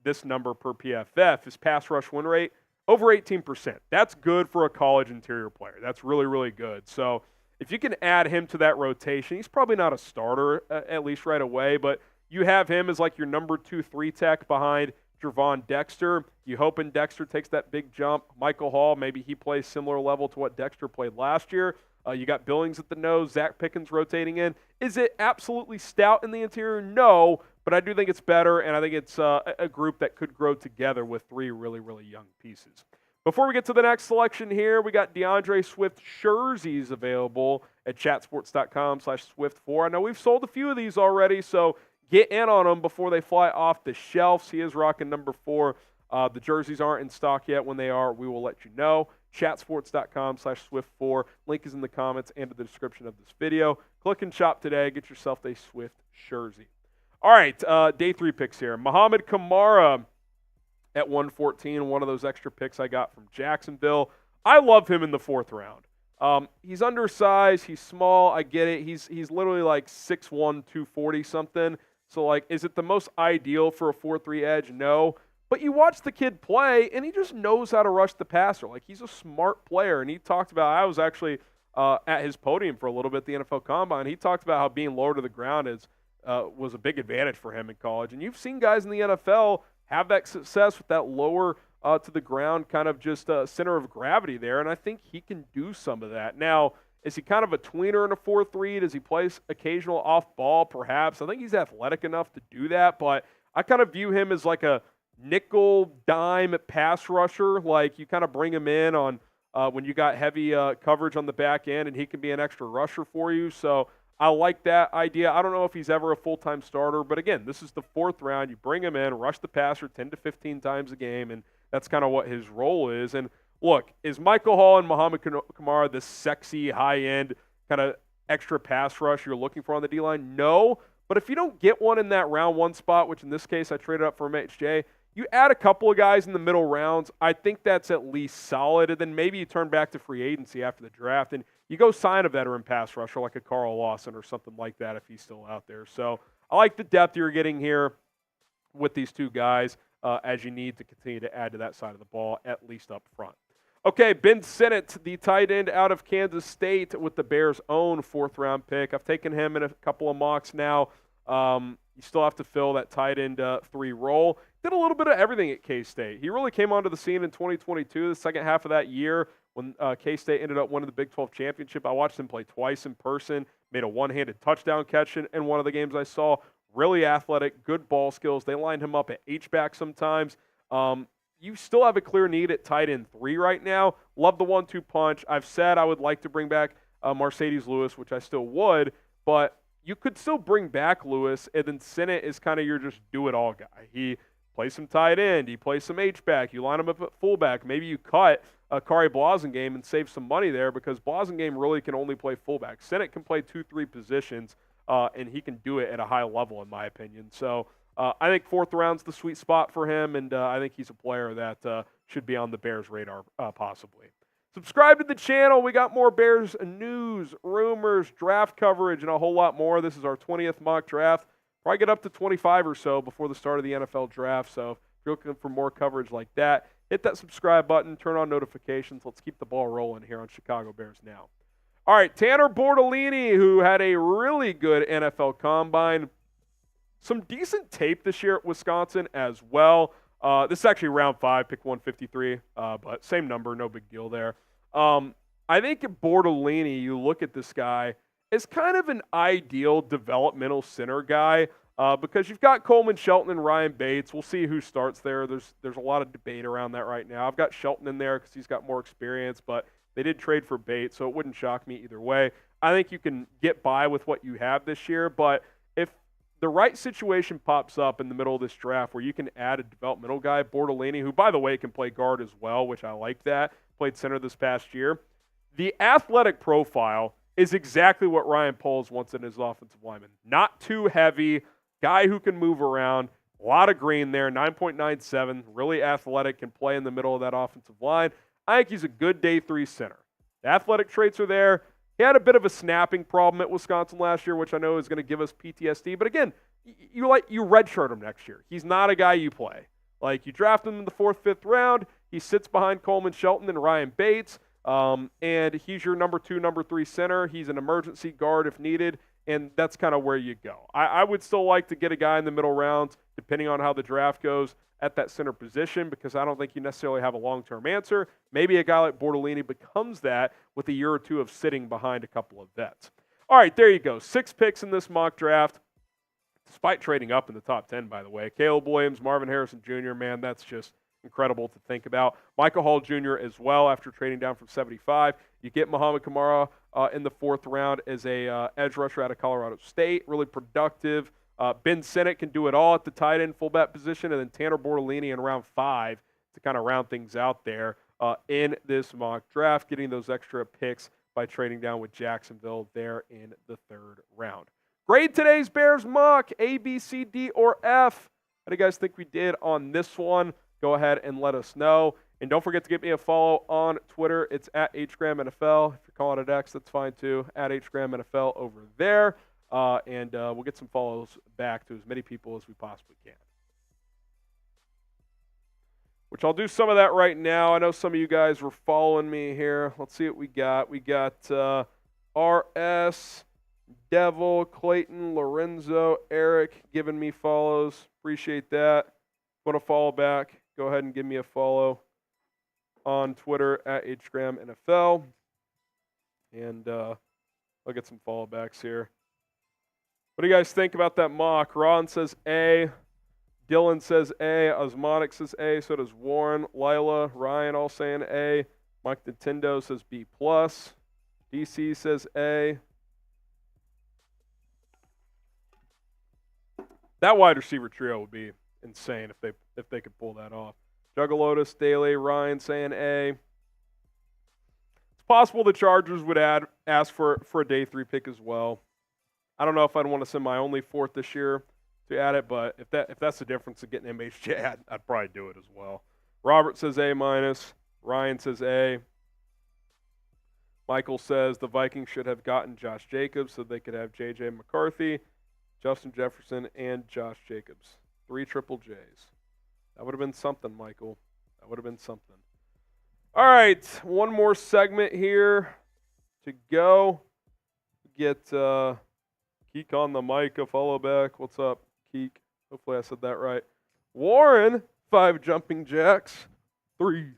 this number per PFF, his pass rush win rate, over 18%. That's good for a college interior player. That's really, really good. So if you can add him to that rotation, he's probably not a starter, at least right away, but you have him as like your number 2-3 tech behind Jervon Dexter. You hoping Dexter takes that big jump. Michael Hall, maybe he plays similar level to what Dexter played last year. You got Billings at the nose, Zach Pickens rotating in. Is it absolutely stout in the interior? No, but I do think it's better, and I think it's a group that could grow together with 3 really, really young pieces. Before we get to the next selection here, we got DeAndre Swift jerseys available at chatsports.com/Swift4. I know we've sold a few of these already, so get in on them before they fly off the shelves. He is rocking number 4. The jerseys aren't in stock yet. When they are, we will let you know. Chatsports.com/Swift4. Link is in the comments and in the description of this video. Click and shop today. Get yourself a Swift jersey. All right, day 3 picks here. Muhammad Kamara at 114, one of those extra picks I got from Jacksonville. I love him in the 4th round. He's undersized. He's small. I get it. He's literally like 6'1", 240 something. So, like, is it the most ideal for a 4-3 edge? No. But you watch the kid play, and he just knows how to rush the passer. Like, he's a smart player. And he talked about, I was actually at his podium for a little bit at the NFL Combine. He talked about how being lower to the ground was a big advantage for him in college. And you've seen guys in the NFL have that success with that lower to the ground kind of just center of gravity there. And I think he can do some of that. Now, is he kind of a tweener in a 4-3? Does he play occasional off ball? Perhaps. I think he's athletic enough to do that. But I kind of view him as like a nickel dime pass rusher. Like, you kind of bring him in on when you got heavy coverage on the back end, and he can be an extra rusher for you. So I like that idea. I don't know if he's ever a full-time starter, but again, this is the 4th round. You bring him in, rush the passer 10 to 15 times a game, and that's kind of what his role is. And look, is Michael Hall and Muhammad Kamara the sexy, high-end kind of extra pass rush you're looking for on the D-line? No, but if you don't get one in that round 1 spot, which in this case I traded up for MHJ, you add a couple of guys in the middle rounds, I think that's at least solid, and then maybe you turn back to free agency after the draft, and you go sign a veteran pass rusher like a Carl Lawson or something like that if he's still out there. So I like the depth you're getting here with these 2 guys as you need to continue to add to that side of the ball, at least up front. Okay, Ben Sinnott, the tight end out of Kansas State with the Bears' own 4th-round pick. I've taken him in a couple of mocks now. You still have to fill that tight end 3 role. Did a little bit of everything at K-State. He really came onto the scene in 2022, the second half of that year when K-State ended up winning the Big 12 championship. I watched him play twice in person, made a one-handed touchdown catch in one of the games I saw. Really athletic, good ball skills. They lined him up at H-back sometimes. You still have a clear need at tight end 3 right now. Love the 1-2 punch. I've said I would like to bring back Mercedes Lewis, which I still would, but you could still bring back Lewis, and then Sinnott is kind of your just do-it-all guy. He plays some tight end. He plays some H-back. You line him up at fullback. Maybe you cut Kari Blasingame and save some money there because Blasingame really can only play fullback. Sinnott can play 2-3 positions, and he can do it at a high level, in my opinion. So I think 4th round's the sweet spot for him, and I think he's a player that should be on the Bears' radar possibly. Subscribe to the channel. We got more Bears news, rumors, draft coverage, and a whole lot more. This is our 20th mock draft. Probably get up to 25 or so before the start of the NFL draft. So if you're looking for more coverage like that, hit that subscribe button, turn on notifications. Let's keep the ball rolling here on Chicago Bears Now. All right, Tanner Bortolini, who had a really good NFL Combine. Some decent tape this year at Wisconsin as well. This is actually round 5, pick 153, but same number, no big deal there. I think Bortolini, you look at this guy, is kind of an ideal developmental center guy because you've got Coleman Shelton and Ryan Bates. We'll see who starts there. There's a lot of debate around that right now. I've got Shelton in there because he's got more experience, but they did trade for Bates, so it wouldn't shock me either way. I think you can get by with what you have this year, but if the right situation pops up in the middle of this draft where you can add a developmental guy, Bortolini, who, by the way, can play guard as well, which I like that, played center this past year. The athletic profile is exactly what Ryan Poles wants in his offensive lineman. Not too heavy, guy who can move around, A lot of green there, 9.97, really athletic, can play in the middle of that offensive line. I think he's a good day 3 center. The athletic traits are there. He had a bit of a snapping problem at Wisconsin last year, which I know is going to give us PTSD. But again, you redshirt him next year. He's not a guy you play. Like, you draft him in the 4th, 5th round. He sits behind Coleman Shelton and Ryan Bates. And he's your number 2, number 3 center. He's an emergency guard if needed. And that's kind of where you go. I would still like to get a guy in the middle rounds, depending on how the draft goes, at that center position, because I don't think you necessarily have a long-term answer. Maybe a guy like Bortolini becomes that with a year or 2 of sitting behind a couple of vets. All right, there you go. 6 picks in this mock draft, despite trading up in the top 10, by the way. Caleb Williams, Marvin Harrison Jr., man, that's just incredible to think about. Michael Hall Jr. as well, after trading down from 75. You get Muhammad Kamara in the 4th round as a edge rusher out of Colorado State, really productive. Ben Sinnott can do it all at the tight end fullback position, and then Tanner Bortolini in round 5 to kind of round things out there in this mock draft, getting those extra picks by trading down with Jacksonville there in the 3rd round. Grade today's Bears mock, A, B, C, D, or F. How do you guys think we did on this one? Go ahead and let us know. And don't forget to give me a follow on Twitter. It's at HGramNFL. If you're calling it X, that's fine too. At HGramNFL over there. And we'll get some follows back to as many people as we possibly can. Which I'll do some of that right now. I know some of you guys were following me here. Let's see what we got. We got RS, Devil, Clayton, Lorenzo, Eric giving me follows. Appreciate that. Want to follow back? Go ahead and give me a follow on Twitter at HGramNFL. And I'll get some follow backs here. What do you guys think about that mock? Ron says A. Dylan says A. Osmonic says A. So does Warren, Lila, Ryan all saying A. Mike Nintendo says B+. DC says A. That wide receiver trio would be insane if they could pull that off. Juggalotus, Daly, Ryan saying A. It's possible the Chargers would ask for a day 3 pick as well. I don't know if I'd want to send my only 4th this year to add it, but if that's the difference of getting MHJ, I'd probably do it as well. Robert says A-. Ryan says A. Michael says the Vikings should have gotten Josh Jacobs so they could have J.J. McCarthy, Justin Jefferson, and Josh Jacobs. 3 triple J's. That would have been something, Michael. That would have been something. All right, one more segment here to go. Get Keek on the mic, a follow back. What's up, Keek? Hopefully I said that right. Warren, 5 jumping jacks. 3,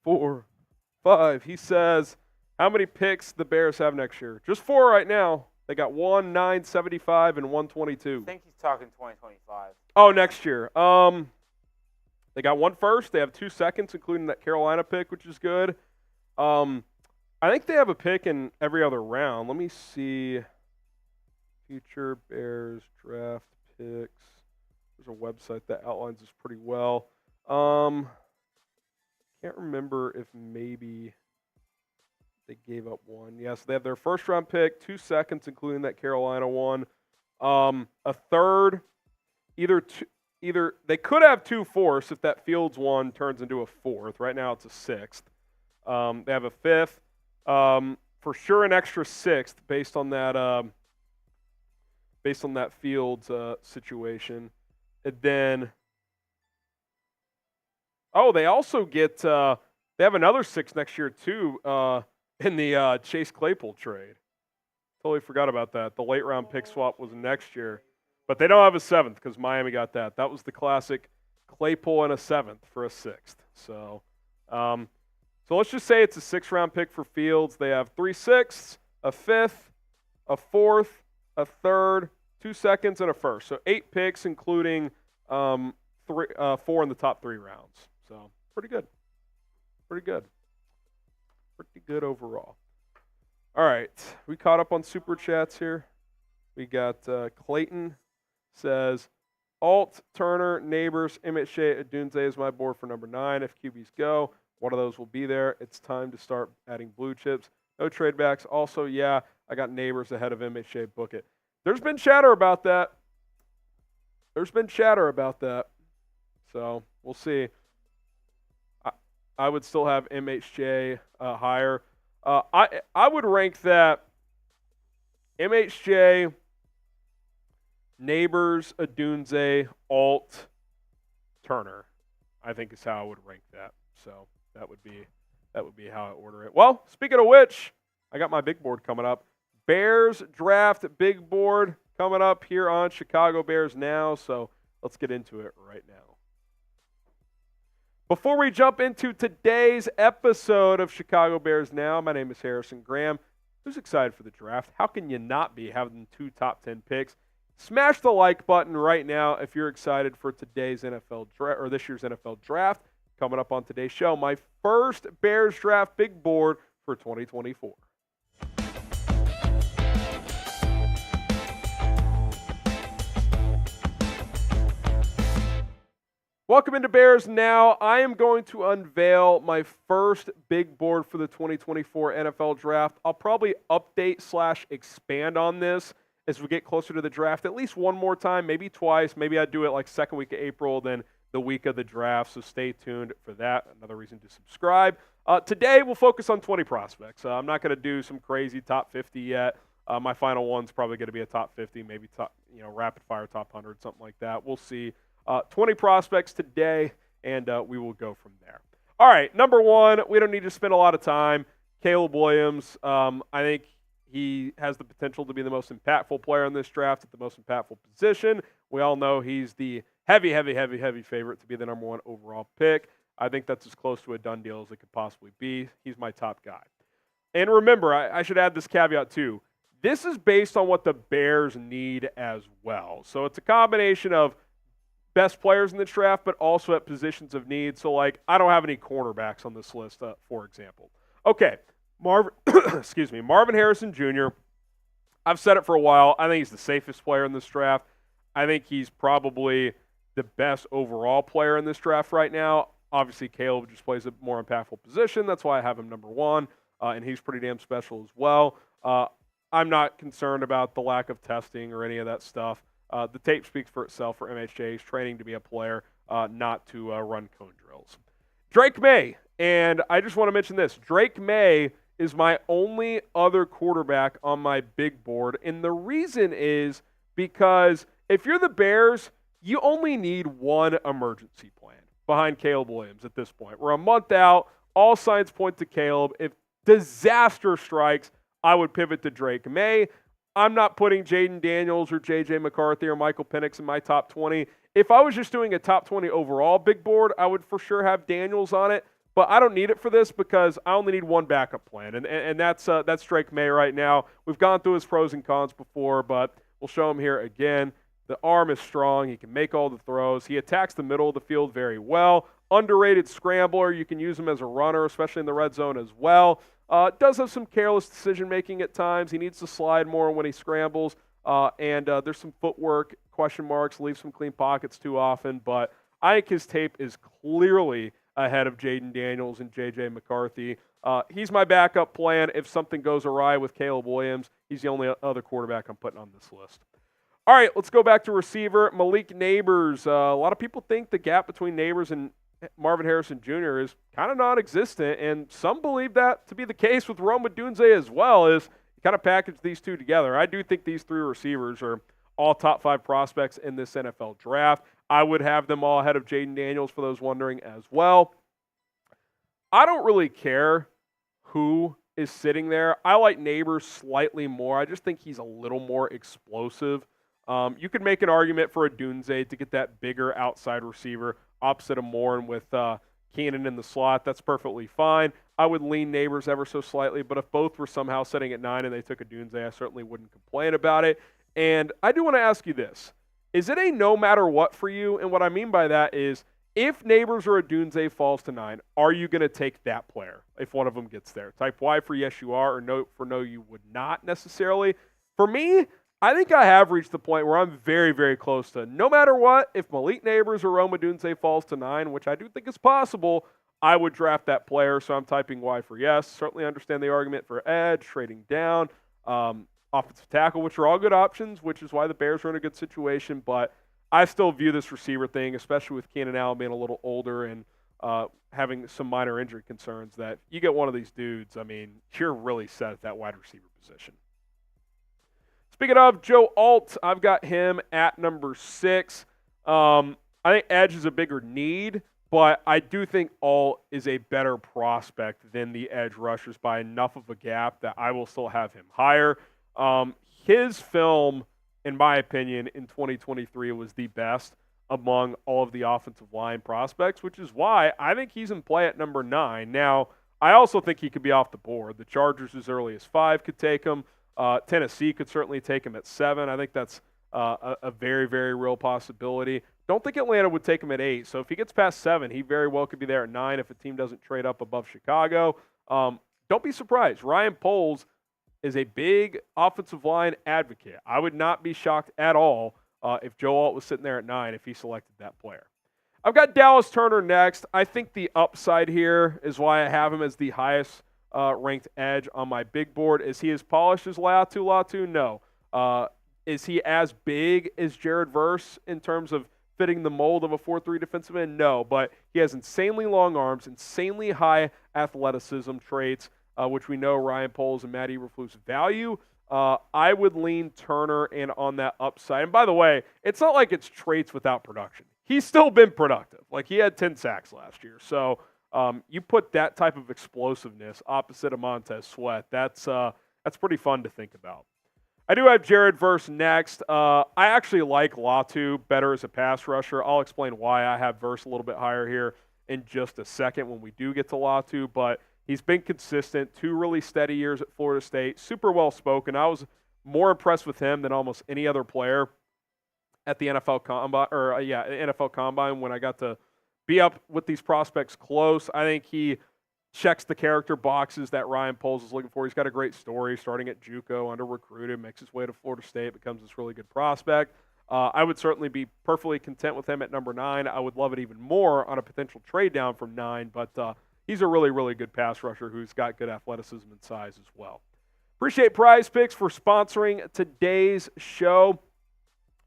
4, 5. He says, how many picks the Bears have next year? Just 4 right now. They got 1, 9, 75, and 122. I think he's talking 2025. Oh, next year. They got 1 first. They have 2 seconds, including that Carolina pick, which is good. I think they have a pick in every other round. Let me see. Future Bears draft picks. There's a website that outlines this pretty well. Can't remember if maybe they gave up 1. Yes, they have their first round pick, 2 seconds, including that Carolina one. A third, either they could have 2 fourths if that Fields one turns into a 4th. Right now it's a 6th. They have a 5th. For sure an extra 6th based on that Fields situation. And then they also get they have another 6 next year too in the Chase Claypool trade. Totally forgot about that. The late round pick swap was next year. But they don't have a 7th because Miami got that. That was the classic Claypool and a 7th for a 6th. So let's just say it's a 6th-round pick for Fields. They have 3 6ths, a 5th, a 4th, a 3rd, 2 seconds, and a 1st. So 8 picks, including 4 in the top 3 rounds. So pretty good. Pretty good. Pretty good overall. All right. We caught up on Super Chats here. We got Clayton says, Alt, Turner, Neighbors, Emmett Shea, Adunze is my board for number 9. If QBs go, one of those will be there. It's time to start adding blue chips. No trade backs. Also, I got Neighbors ahead of Emmett Shea. Book it. There's been chatter about that. There's been chatter about that. So we'll see. I would still have MHJ higher. I would rank that MHJ, Neighbors, Odunze, Alt, Turner. I think is how I would rank that. So that would be how I order it. Well, speaking of which, I got my big board coming up. Bears draft big board coming up here on Chicago Bears Now. So let's get into it right now. Before we jump into today's episode of Chicago Bears Now, my name is Harrison Graham. Who's excited for the draft? How can you not be having 2 top 10 picks? Smash the like button right now if you're excited for today's NFL draft or this year's NFL draft coming up on today's show. My first Bears draft big board for 2024. Welcome into Bears Now. I am going to unveil my first big board for the 2024 NFL Draft. I'll probably update/expand on this as we get closer to the draft at least one more time, maybe twice. Maybe I'd do it like second week of April, then the week of the draft, so stay tuned for that. Another reason to subscribe. Today, we'll focus on 20 prospects. I'm not going to do some crazy top 50 yet. My final one's probably going to be a top 50, maybe top, rapid fire top 100, something like that. We'll see. 20 prospects today, and we will go from there. All right, number one, we don't need to spend a lot of time. Caleb Williams, I think he has the potential to be the most impactful player in this draft at the most impactful position. We all know he's the heavy favorite to be the number 1 overall pick. I think that's as close to a done deal as it could possibly be. He's my top guy. And remember, I should add this caveat too. This is based on what the Bears need as well. So it's a combination of best players in the draft, but also at positions of need. So, I don't have any cornerbacks on this list, for example. Okay, Marvin Harrison Jr. I've said it for a while. I think he's the safest player in this draft. I think he's probably the best overall player in this draft right now. Obviously, Caleb just plays a more impactful position. That's why I have him number 1, and he's pretty damn special as well. I'm not concerned about the lack of testing or any of that stuff. The tape speaks for itself for MHJ. He's training to be a player, not to run cone drills. Drake May, and I just want to mention this. Drake May is my only other quarterback on my big board, and the reason is because if you're the Bears, you only need one emergency plan behind Caleb Williams at this point. We're a month out. All signs point to Caleb. If disaster strikes, I would pivot to Drake May. I'm not putting Jaden Daniels or J.J. McCarthy or Michael Penix in my top 20. If I was just doing a top 20 overall big board, I would for sure have Daniels on it. But I don't need it for this because I only need one backup plan, and that's Drake May right now. We've gone through his pros and cons before, but we'll show him here again. The arm is strong. He can make all the throws. He attacks the middle of the field very well. Underrated scrambler. You can use him as a runner, especially in the red zone as well. Does have some careless decision-making at times. He needs to slide more when he scrambles, and there's some footwork, question marks, leaves some clean pockets too often. But I think his tape is clearly ahead of Jaden Daniels and J.J. McCarthy. He's my backup plan if something goes awry with Caleb Williams. He's the only other quarterback I'm putting on this list. All right, let's go back to receiver, Malik Neighbors. A lot of people think the gap between Neighbors and Marvin Harrison Jr. is kind of non-existent, and some believe that to be the case with Rome Odunze as well, is you kind of package these two together. I do think these 3 receivers are all top 5 prospects in this NFL draft. I would have them all ahead of Jaden Daniels for those wondering as well. I don't really care who is sitting there. I like Neighbors slightly more. I just think he's a little more explosive. You could make an argument for Odunze to get that bigger outside receiver opposite of Morin with Keenan in the slot. That's perfectly fine. I would lean Neighbors ever so slightly, but if both were somehow sitting at 9 and they took Odunze, I certainly wouldn't complain about it. And I do want to ask you this. Is it a no matter what for you? And what I mean by that is if Neighbors or Odunze falls to 9, are you going to take that player if one of them gets there? Type Y for yes you are, or no for no you would not necessarily. For me, I think I have reached the point where I'm very, very close to no matter what, if Malik Neighbors or Rome Odunze falls to 9, which I do think is possible, I would draft that player. So I'm typing Y for yes. Certainly understand the argument for edge, trading down, offensive tackle, which are all good options, which is why the Bears are in a good situation. But I still view this receiver thing, especially with Keenan Allen being a little older and having some minor injury concerns, that you get one of these dudes, I mean, you're really set at that wide receiver position. Speaking of Joe Alt, I've got him at number 6. I think edge is a bigger need, but I do think Alt is a better prospect than the edge rushers by enough of a gap that I will still have him higher. His film, in my opinion, in 2023 was the best among all of the offensive line prospects, which is why I think he's in play at number 9. Now, I also think he could be off the board. The Chargers as early as 5 could take him. Tennessee could certainly take him at 7. I think that's a very, very real possibility. Don't think Atlanta would take him at 8. So if he gets past 7, he very well could be there at 9 if a team doesn't trade up above Chicago. Don't be surprised. Ryan Poles is a big offensive line advocate. I would not be shocked at all if Joe Alt was sitting there at 9 if he selected that player. I've got Dallas Turner next. I think the upside here is why I have him as the highest ranked edge on my big board. Is he as polished as Latu? No. Is he as big as Jared Verse in terms of fitting the mold of a 4-3 defensive end? No, but he has insanely long arms, insanely high athleticism traits, which we know Ryan Poles and Matt Eberflus value. I would lean Turner in on that upside. And by the way, it's not like it's traits without production. He's still been productive. Like, he had 10 sacks last year. So you put that type of explosiveness opposite of Montez Sweat. That's pretty fun to think about. I do have Jared Verse next. I actually like Latu better as a pass rusher. I'll explain why I have Verse a little bit higher here in just a second when we do get to Latu, but he's been consistent, 2 really steady years at Florida State, super well-spoken. I was more impressed with him than almost any other player at the NFL Combine when I got to be up with these prospects close. I think he checks the character boxes that Ryan Poles is looking for. He's got a great story, starting at JUCO, under-recruited, makes his way to Florida State, becomes this really good prospect. I would certainly be perfectly content with him at number 9. I would love it even more on a potential trade down from 9, but he's a really, really good pass rusher who's got good athleticism and size as well. Appreciate Prize Picks for sponsoring today's show.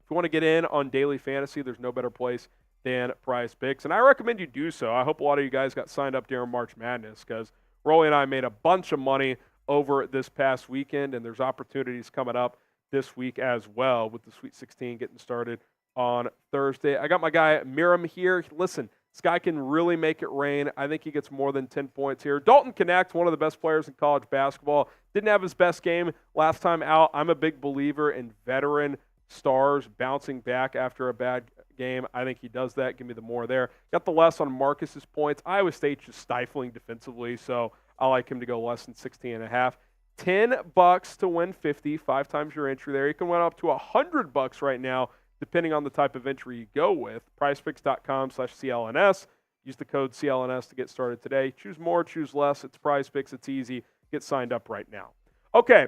If you want to get in on daily fantasy, there's no better place than Prize Picks, and I recommend you do so. I hope a lot of you guys got signed up during March Madness because Rolly and I made a bunch of money over this past weekend, and there's opportunities coming up this week as well with the Sweet 16 getting started on Thursday. I got my guy Miram here. Listen, this guy can really make it rain. I think he gets more than 10 points here. Dalton Knecht, one of the best players in college basketball, didn't have his best game last time out. I'm a big believer in veteran stars bouncing back after a bad game. I think he does that. Give me the more there. Got the less on Marcus's points. Iowa State's just stifling defensively, so I like him to go less than 16.5. $10 to win 50, 5 times your entry there. You can win up to $100 right now, depending on the type of entry you go with. PrizePicks.com/CLNS. Use the code CLNS to get started today. Choose more, choose less. It's PrizePicks. It's easy. Get signed up right now. Okay.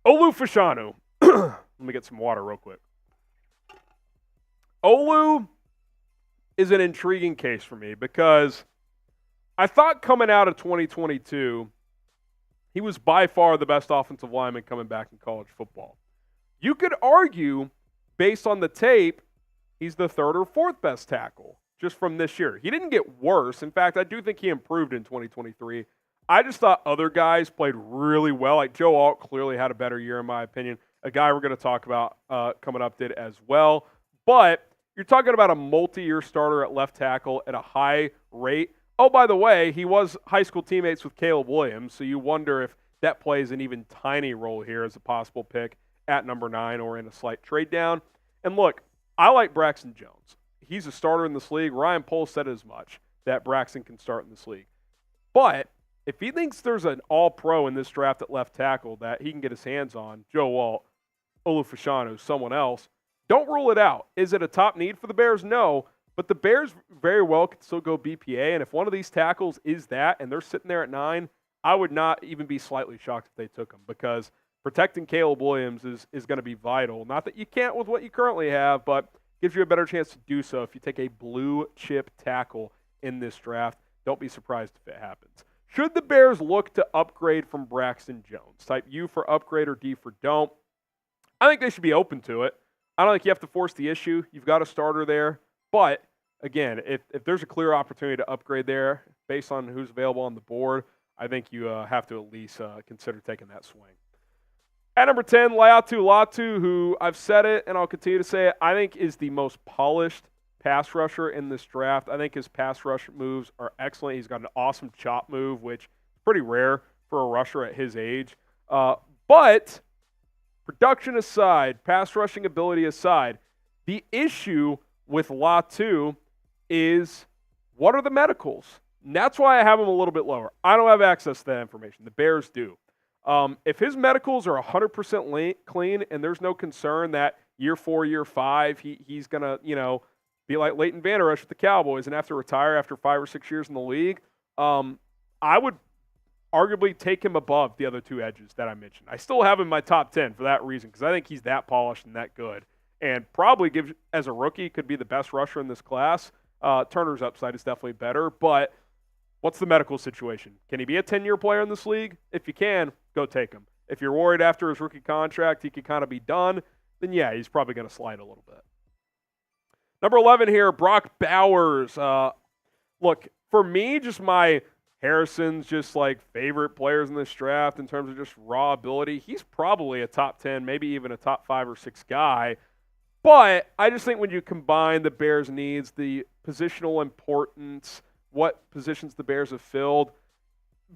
Olu Fashanu. Let me get some water real quick. Olu is an intriguing case for me because I thought coming out of 2022, he was by far the best offensive lineman coming back in college football. You could argue, based on the tape, he's the 3rd or 4th best tackle just from this year. He didn't get worse. In fact, I do think he improved in 2023. I just thought other guys played really well. Like Joe Alt clearly had a better year, in my opinion. A guy we're going to talk about coming up did as well. But you're talking about a multi-year starter at left tackle at a high rate. Oh, by the way, he was high school teammates with Caleb Williams, so you wonder if that plays an even tiny role here as a possible pick at number 9 or in a slight trade down. And look, I like Braxton Jones. He's a starter in this league. Ryan Poles said as much, that Braxton can start in this league. But if he thinks there's an all-pro in this draft at left tackle that he can get his hands on, Joe Walt, Olu Fashanu, someone else, don't rule it out. Is it a top need for the Bears? No. But the Bears very well could still go BPA, and if one of these tackles is that and they're sitting there at 9, I would not even be slightly shocked if they took him because protecting Caleb Williams is going to be vital. Not that you can't with what you currently have, but gives you a better chance to do so if you take a blue-chip tackle in this draft. Don't be surprised if it happens. Should the Bears look to upgrade from Braxton Jones? Type U for upgrade or D for don't. I think they should be open to it. I don't think you have to force the issue. You've got a starter there. But, again, if there's a clear opportunity to upgrade there based on who's available on the board, I think you have to at least consider taking that swing. At number 10, Latu, who I've said it and I'll continue to say it, I think is the most polished pass rusher in this draft. I think his pass rush moves are excellent. He's got an awesome chop move, which is pretty rare for a rusher at his age. But production aside, pass rushing ability aside, the issue with Latu is what are the medicals? And that's why I have him a little bit lower. I don't have access to that information. The Bears do. If his medicals are 100% clean and there's no concern that year 4, year 5, he's going to, be like Leighton Vander Esch with the Cowboys and have to retire after 5 or 6 years in the league, I would arguably take him above the other two edges that I mentioned. I still have him in my top 10 for that reason because I think he's that polished and that good. And probably as a rookie, could be the best rusher in this class. Turner's upside is definitely better, but what's the medical situation? Can he be a 10-year player in this league? If you can, go take him. If you're worried after his rookie contract he could kind of be done, then yeah, he's probably going to slide a little bit. Number 11 here, Brock Bowers. Look, for me, just my Harrison's just like favorite players in this draft in terms of just raw ability. He's probably a top 10, maybe even a top 5 or 6 guy. But I just think when you combine the Bears' needs, the positional importance, what positions the Bears have filled,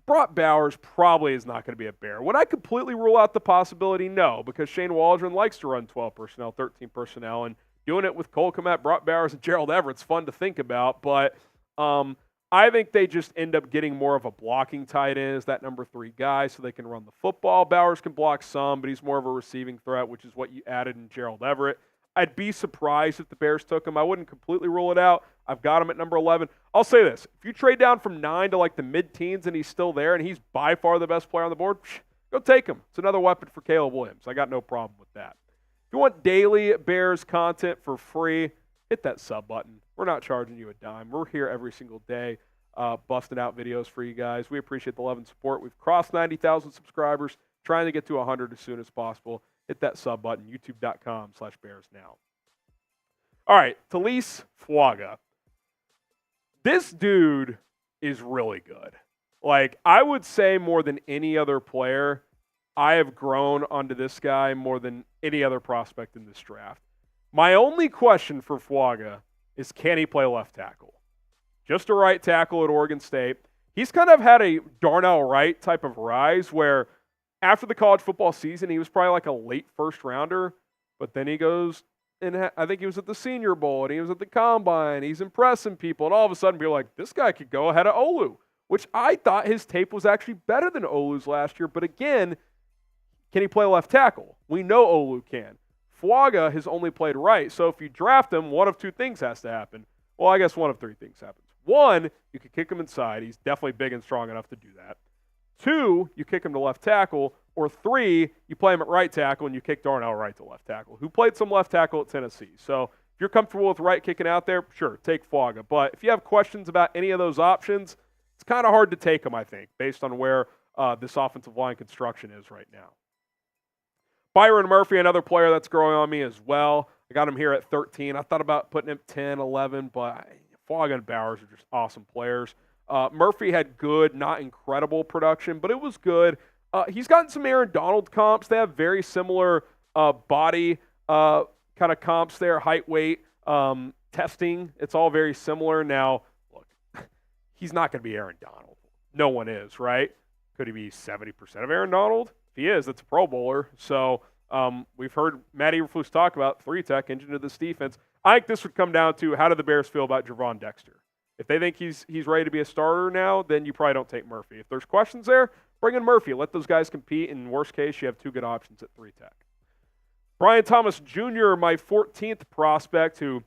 Brock Bowers probably is not going to be a Bear. Would I completely rule out the possibility? No, because Shane Waldron likes to run 12 personnel, 13 personnel, and doing it with Cole Kmet, Brock Bowers, and Gerald Everett's fun to think about. But I think they just end up getting more of a blocking tight end as that number 3 guy so they can run the football. Bowers can block some, but he's more of a receiving threat, which is what you added in Gerald Everett. I'd be surprised if the Bears took him. I wouldn't completely rule it out. I've got him at number 11. I'll say this. If you trade down from 9 to like the mid-teens and he's still there and he's by far the best player on the board, go take him. It's another weapon for Caleb Williams. I got no problem with that. If you want daily Bears content for free, hit that sub button. We're not charging you a dime. We're here every single day busting out videos for you guys. We appreciate the love and support. We've crossed 90,000 subscribers, trying to get to 100 as soon as possible. Hit that sub button, youtube.com/BearsNow. All right, Talise Fuaga. This dude is really good. Like, I would say more than any other player, I have grown onto this guy more than any other prospect in this draft. My only question for Fuaga is, can he play left tackle? Just a right tackle at Oregon State. He's kind of had a Darnell Wright type of rise where after the college football season, he was probably like a late first rounder, but then he goes, and I think he was at the Senior Bowl, and he was at the Combine. He's impressing people, and all of a sudden, be like, this guy could go ahead of Olu, which I thought his tape was actually better than Olu's last year. But again, can he play left tackle? We know Olu can. Fuaga has only played right, so if you draft him, one of 2 things has to happen. Well, I guess one of 3 things happens. 1, you could kick him inside. He's definitely big and strong enough to do that. 2, you kick him to left tackle, or 3, you play him at right tackle and you kick Darnell Wright to left tackle, who played some left tackle at Tennessee. So if you're comfortable with Wright kicking out there, sure, take Fuaga. But if you have questions about any of those options, it's kind of hard to take them, I think, based on where this offensive line construction is right now. Byron Murphy, another player that's growing on me as well. I got him here at 13. I thought about putting him 10, 11, but Fuaga and Bowers are just awesome players. Murphy had good, not incredible production, but it was good. He's gotten some Aaron Donald comps. They have very similar body kind of comps there, height, weight, testing. It's all very similar. Now, look, he's not going to be Aaron Donald. No one is, right? Could he be 70% of Aaron Donald? If he is, that's a Pro Bowler. So we've heard Matt Eberflus talk about 3-tech engine of this defense. I think this would come down to how do the Bears feel about Javon Dexter. If they think he's ready to be a starter now, then you probably don't take Murphy. If there's questions there, bring in Murphy. Let those guys compete. In worst case, you have 2 good options at 3-tech. Brian Thomas Jr., my 14th prospect, who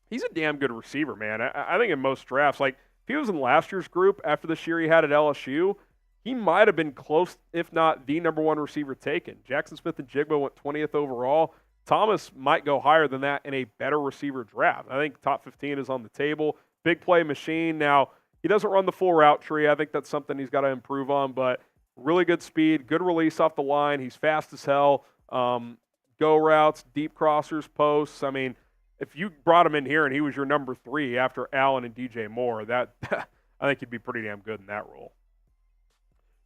he's a damn good receiver, man. I think in most drafts, like if he was in last year's group after this year he had at LSU, he might have been close, if not the number 1 receiver taken. Jackson Smith and Jigba went 20th overall. Thomas might go higher than that in a better receiver draft. I think top 15 is on the table. Big play machine. Now, he doesn't run the full route tree. I think that's something he's got to improve on, but really good speed, good release off the line. He's fast as hell. go routes, deep crossers, posts. I mean, if you brought him in here and he was your number 3 after Allen and DJ Moore, that I think he'd be pretty damn good in that role.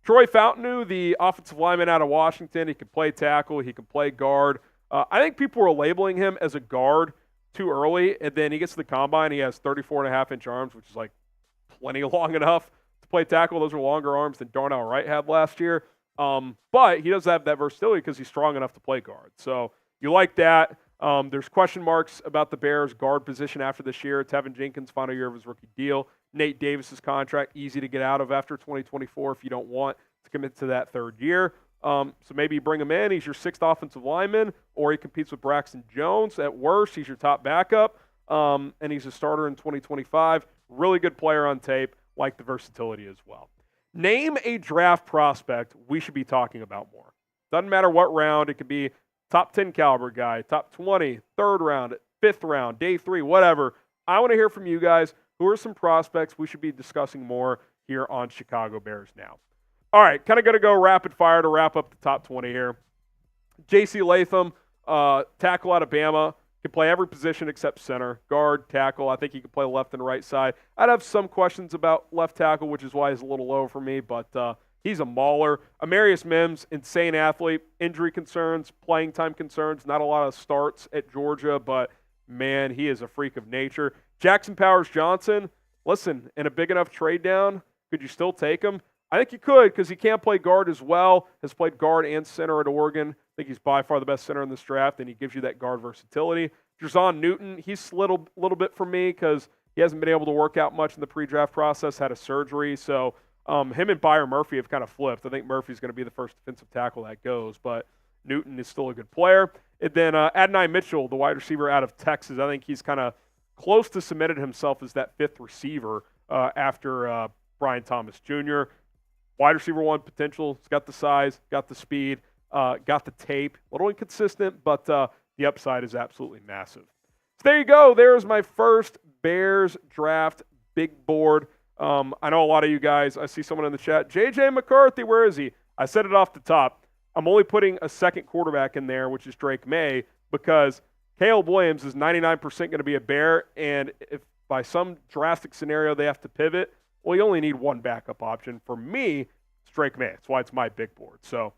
Troy Fountainu, the offensive lineman out of Washington, he can play tackle, he can play guard. I think people were labeling him as a guard too early, and then he gets to the combine, he has 34.5-inch arms, which is like plenty long enough to play tackle. Those are longer arms than Darnell Wright had last year. But he does have that versatility because he's strong enough to play guard. So you like that. There's question marks about the Bears' guard position after this year. Tevin Jenkins, final year of his rookie deal. Nate Davis's contract, easy to get out of after 2024 if you don't want to commit to that third year. So maybe you bring him in. He's your 6th offensive lineman, or he competes with Braxton Jones. At worst, he's your top backup, and he's a starter in 2025. Really good player on tape, like the versatility as well. Name a draft prospect we should be talking about more. Doesn't matter what round. It could be top 10 caliber guy, top 20, 3rd round, 5th round, day 3, whatever. I want to hear from you guys. Who are some prospects we should be discussing more here on Chicago Bears Now? All right, kind of going to go rapid fire to wrap up the top 20 here. J.C. Latham, tackle out of Bama, can play every position except center, guard, tackle. I think he can play left and right side. I'd have some questions about left tackle, which is why he's a little low for me, but he's a mauler. Amarius Mims, insane athlete, injury concerns, playing time concerns, not a lot of starts at Georgia, but man, he is a freak of nature. Jackson Powers Johnson, listen, in a big enough trade down, could you still take him? I think you could because he can play guard as well, has played guard and center at Oregon. I think he's by far the best center in this draft, and he gives you that guard versatility. Jerzon Newton, he's slid a little bit for me because he hasn't been able to work out much in the pre-draft process, had a surgery. So him and Byron Murphy have kind of flipped. I think Murphy's going to be the first defensive tackle that goes, but Newton is still a good player. And then Adonai Mitchell, the wide receiver out of Texas, I think he's kind of close to cemented himself as that 5th receiver after Brian Thomas Jr. Wide receiver 1 potential. He's got the size, got the speed, got the tape. A little inconsistent, but the upside is absolutely massive. So there you go. There's my first Bears draft big board. I know a lot of you guys, I see someone in the chat, J.J. McCarthy, where is he? I said it off the top. I'm only putting a second quarterback in there, which is Drake May, because Caleb Williams is 99% going to be a Bear, and if by some drastic scenario they have to pivot, well, you only need one backup option. For me, it's Drake May. That's why it's my big board. So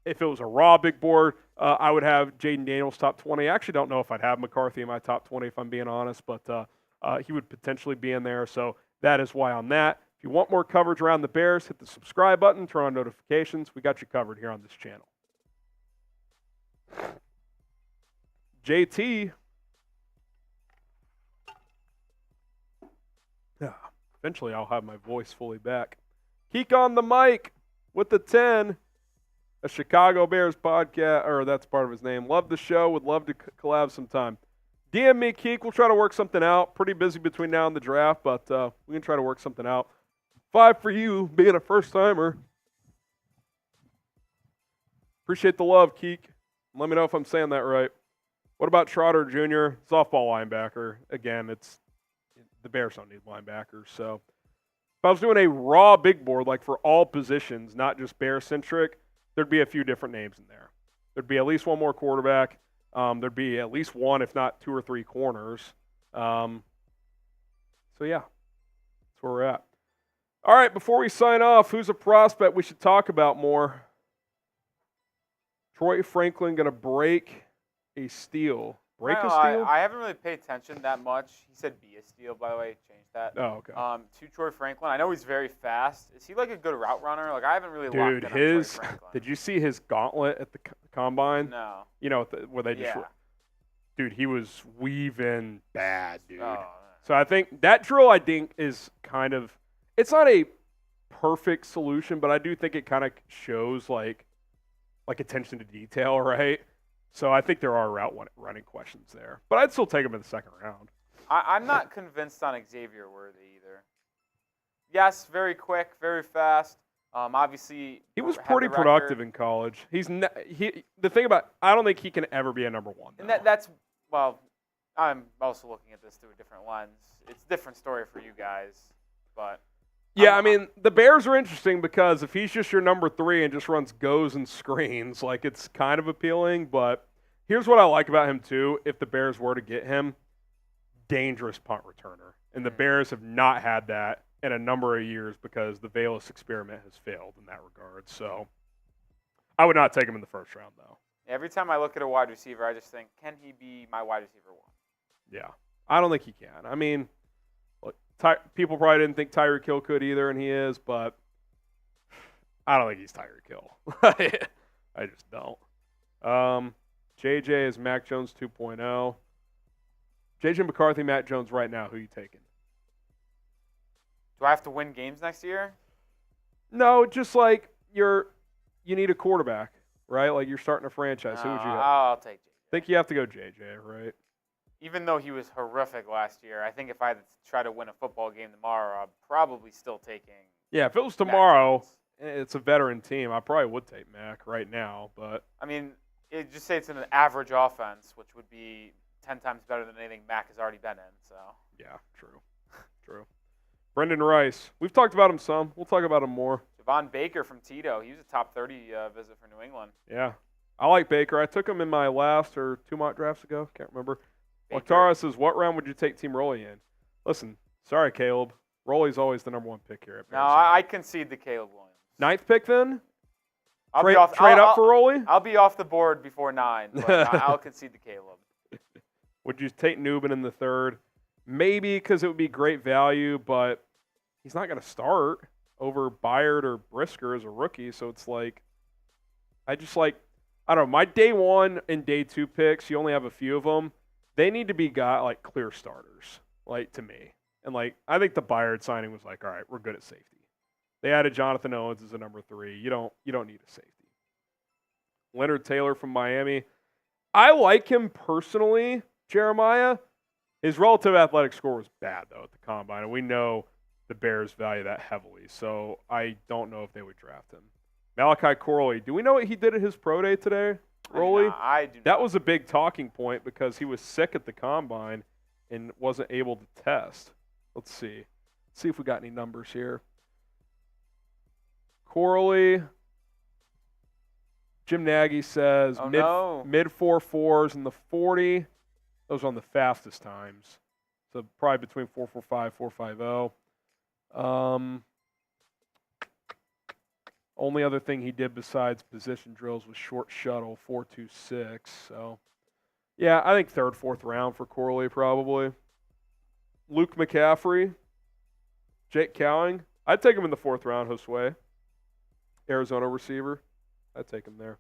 if it was a raw big board, I would have Jaden Daniels top 20. I actually don't know if I'd have McCarthy in my top 20 if I'm being honest, but he would potentially be in there. So that is why on that. If you want more coverage around the Bears, hit the subscribe button, turn on notifications. We got you covered here on this channel. JT. Yeah, eventually I'll have my voice fully back. Keek on the mic with the 10. A Chicago Bears podcast, or that's part of his name. Love the show. Would love to collab sometime. DM me, Keek. We'll try to work something out. Pretty busy between now and the draft, but we can try to work something out. 5 for you, being a first-timer. Appreciate the love, Keek. Let me know if I'm saying that right. What about Trotter Jr., softball linebacker? Again, the Bears don't need linebackers. So if I was doing a raw big board, like for all positions, not just Bear-centric, there'd be a few different names in there. There'd be at least one more quarterback. There'd be at least one, if not 2 or 3 corners. So, yeah, that's where we're at. All right, before we sign off, who's a prospect we should talk about more? Troy Franklin going to break a steal. Break a steal? I haven't really paid attention that much. He said be a steal, by the way. Change that. Oh, okay. To Troy Franklin. I know he's very fast. Is he like a good route runner? Like I haven't really locked in on Troy Franklin. Did you see his gauntlet at the combine? No. You know, where they just dude, he was weaving bad, dude. Oh, so I think that drill, is kind of, it's not a perfect solution, but I do think it kind of shows like attention to detail, right? So I think there are route running questions there. But I'd still take him in the second round. I'm not convinced on Xavier Worthy either. Yes, very quick, very fast. Obviously, he was pretty productive in college. The thing about, I don't think he can ever be a number 1. And that's I'm also looking at this through a different lens. It's a different story for you guys, but Yeah, I mean, the Bears are interesting because if he's just your number 3 and just runs goes and screens, like it's kind of appealing. But here's what I like about him too. If the Bears were to get him, dangerous punt returner. And the Bears have not had that in a number of years because the Velas experiment has failed in that regard. So I would not take him in the first round, though. Every time I look at a wide receiver, I just think, can he be my wide receiver 1? Yeah. I don't think he can. I mean, look, people probably didn't think Tyreek Hill could either, and he is, but I don't think he's Tyreek Hill. I just don't. JJ is Mac Jones 2.0. JJ McCarthy, Matt Jones right now. Who are you taking? Do I have to win games next year? No, just like you need a quarterback, right? Like you're starting a franchise. Who would you have? I'll take JJ. I think you have to go JJ, right? Even though he was horrific last year, I think if I had to try to win a football game tomorrow, I'm probably still taking. Yeah, if it was tomorrow, it's a veteran team. I probably would take Mac right now, but I mean, just say it's an average offense, which would be 10 times better than anything Mac has already been in. So. Yeah, true. Brendan Rice. We've talked about him some. We'll talk about him more. Javon Baker from Tito. He was a top 30 visit for New England. Yeah. I like Baker. I took him in my last or 2 mock drafts ago. Can't remember. Waktara says, what round would you take Team Rolly in? Listen, sorry, Caleb. Rolly's always the number 1 pick here. No, I concede to Caleb Williams. 9th pick then? Trade up for Rolly? I'll be off the board before 9, but I'll concede to Caleb. Would you take Newman in the 3rd? Maybe because it would be great value, but he's not going to start over Byard or Brisker as a rookie. So it's like, I don't know. My day 1 and day 2 picks, you only have a few of them. They need to be like clear starters, like to me. And like, I think the Byard signing was like, all right, we're good at safety. They added Jonathan Owens as a number 3. You don't need a safety. Leonard Taylor from Miami. I like him personally, Jeremiah. His relative athletic score was bad, though, at the Combine, and we know the Bears value that heavily, so I don't know if they would draft him. Malachi Corley, do we know what he did at his pro day today, Rolly? I do not. That was a big talking point because he was sick at the Combine and wasn't able to test. Let's see. Let's see if we got any numbers here. Corley, Jim Nagy says mid 4.4s in the 40. Those are on the fastest times. So probably between 4.45, 4.50. Only other thing he did besides position drills was short shuttle, 4.26. So, yeah, I think 3rd, 4th round for Corley probably. Luke McCaffrey, Jake Cowing. I'd take him in the 4th round, Josue. Arizona receiver. I'd take him there.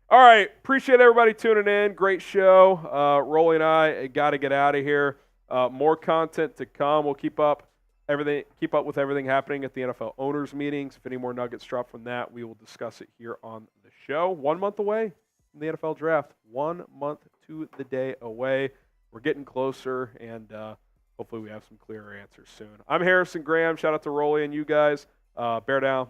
All right, appreciate everybody tuning in. Great show. Rolly and I got to get out of here. More content to come. We'll keep up with everything happening at the NFL owners meetings. If any more nuggets drop from that, we will discuss it here on the show. 1 month away from the NFL draft. 1 month to the day away. We're getting closer, and hopefully we have some clearer answers soon. I'm Harrison Graham. Shout out to Rolly and you guys. Bear down.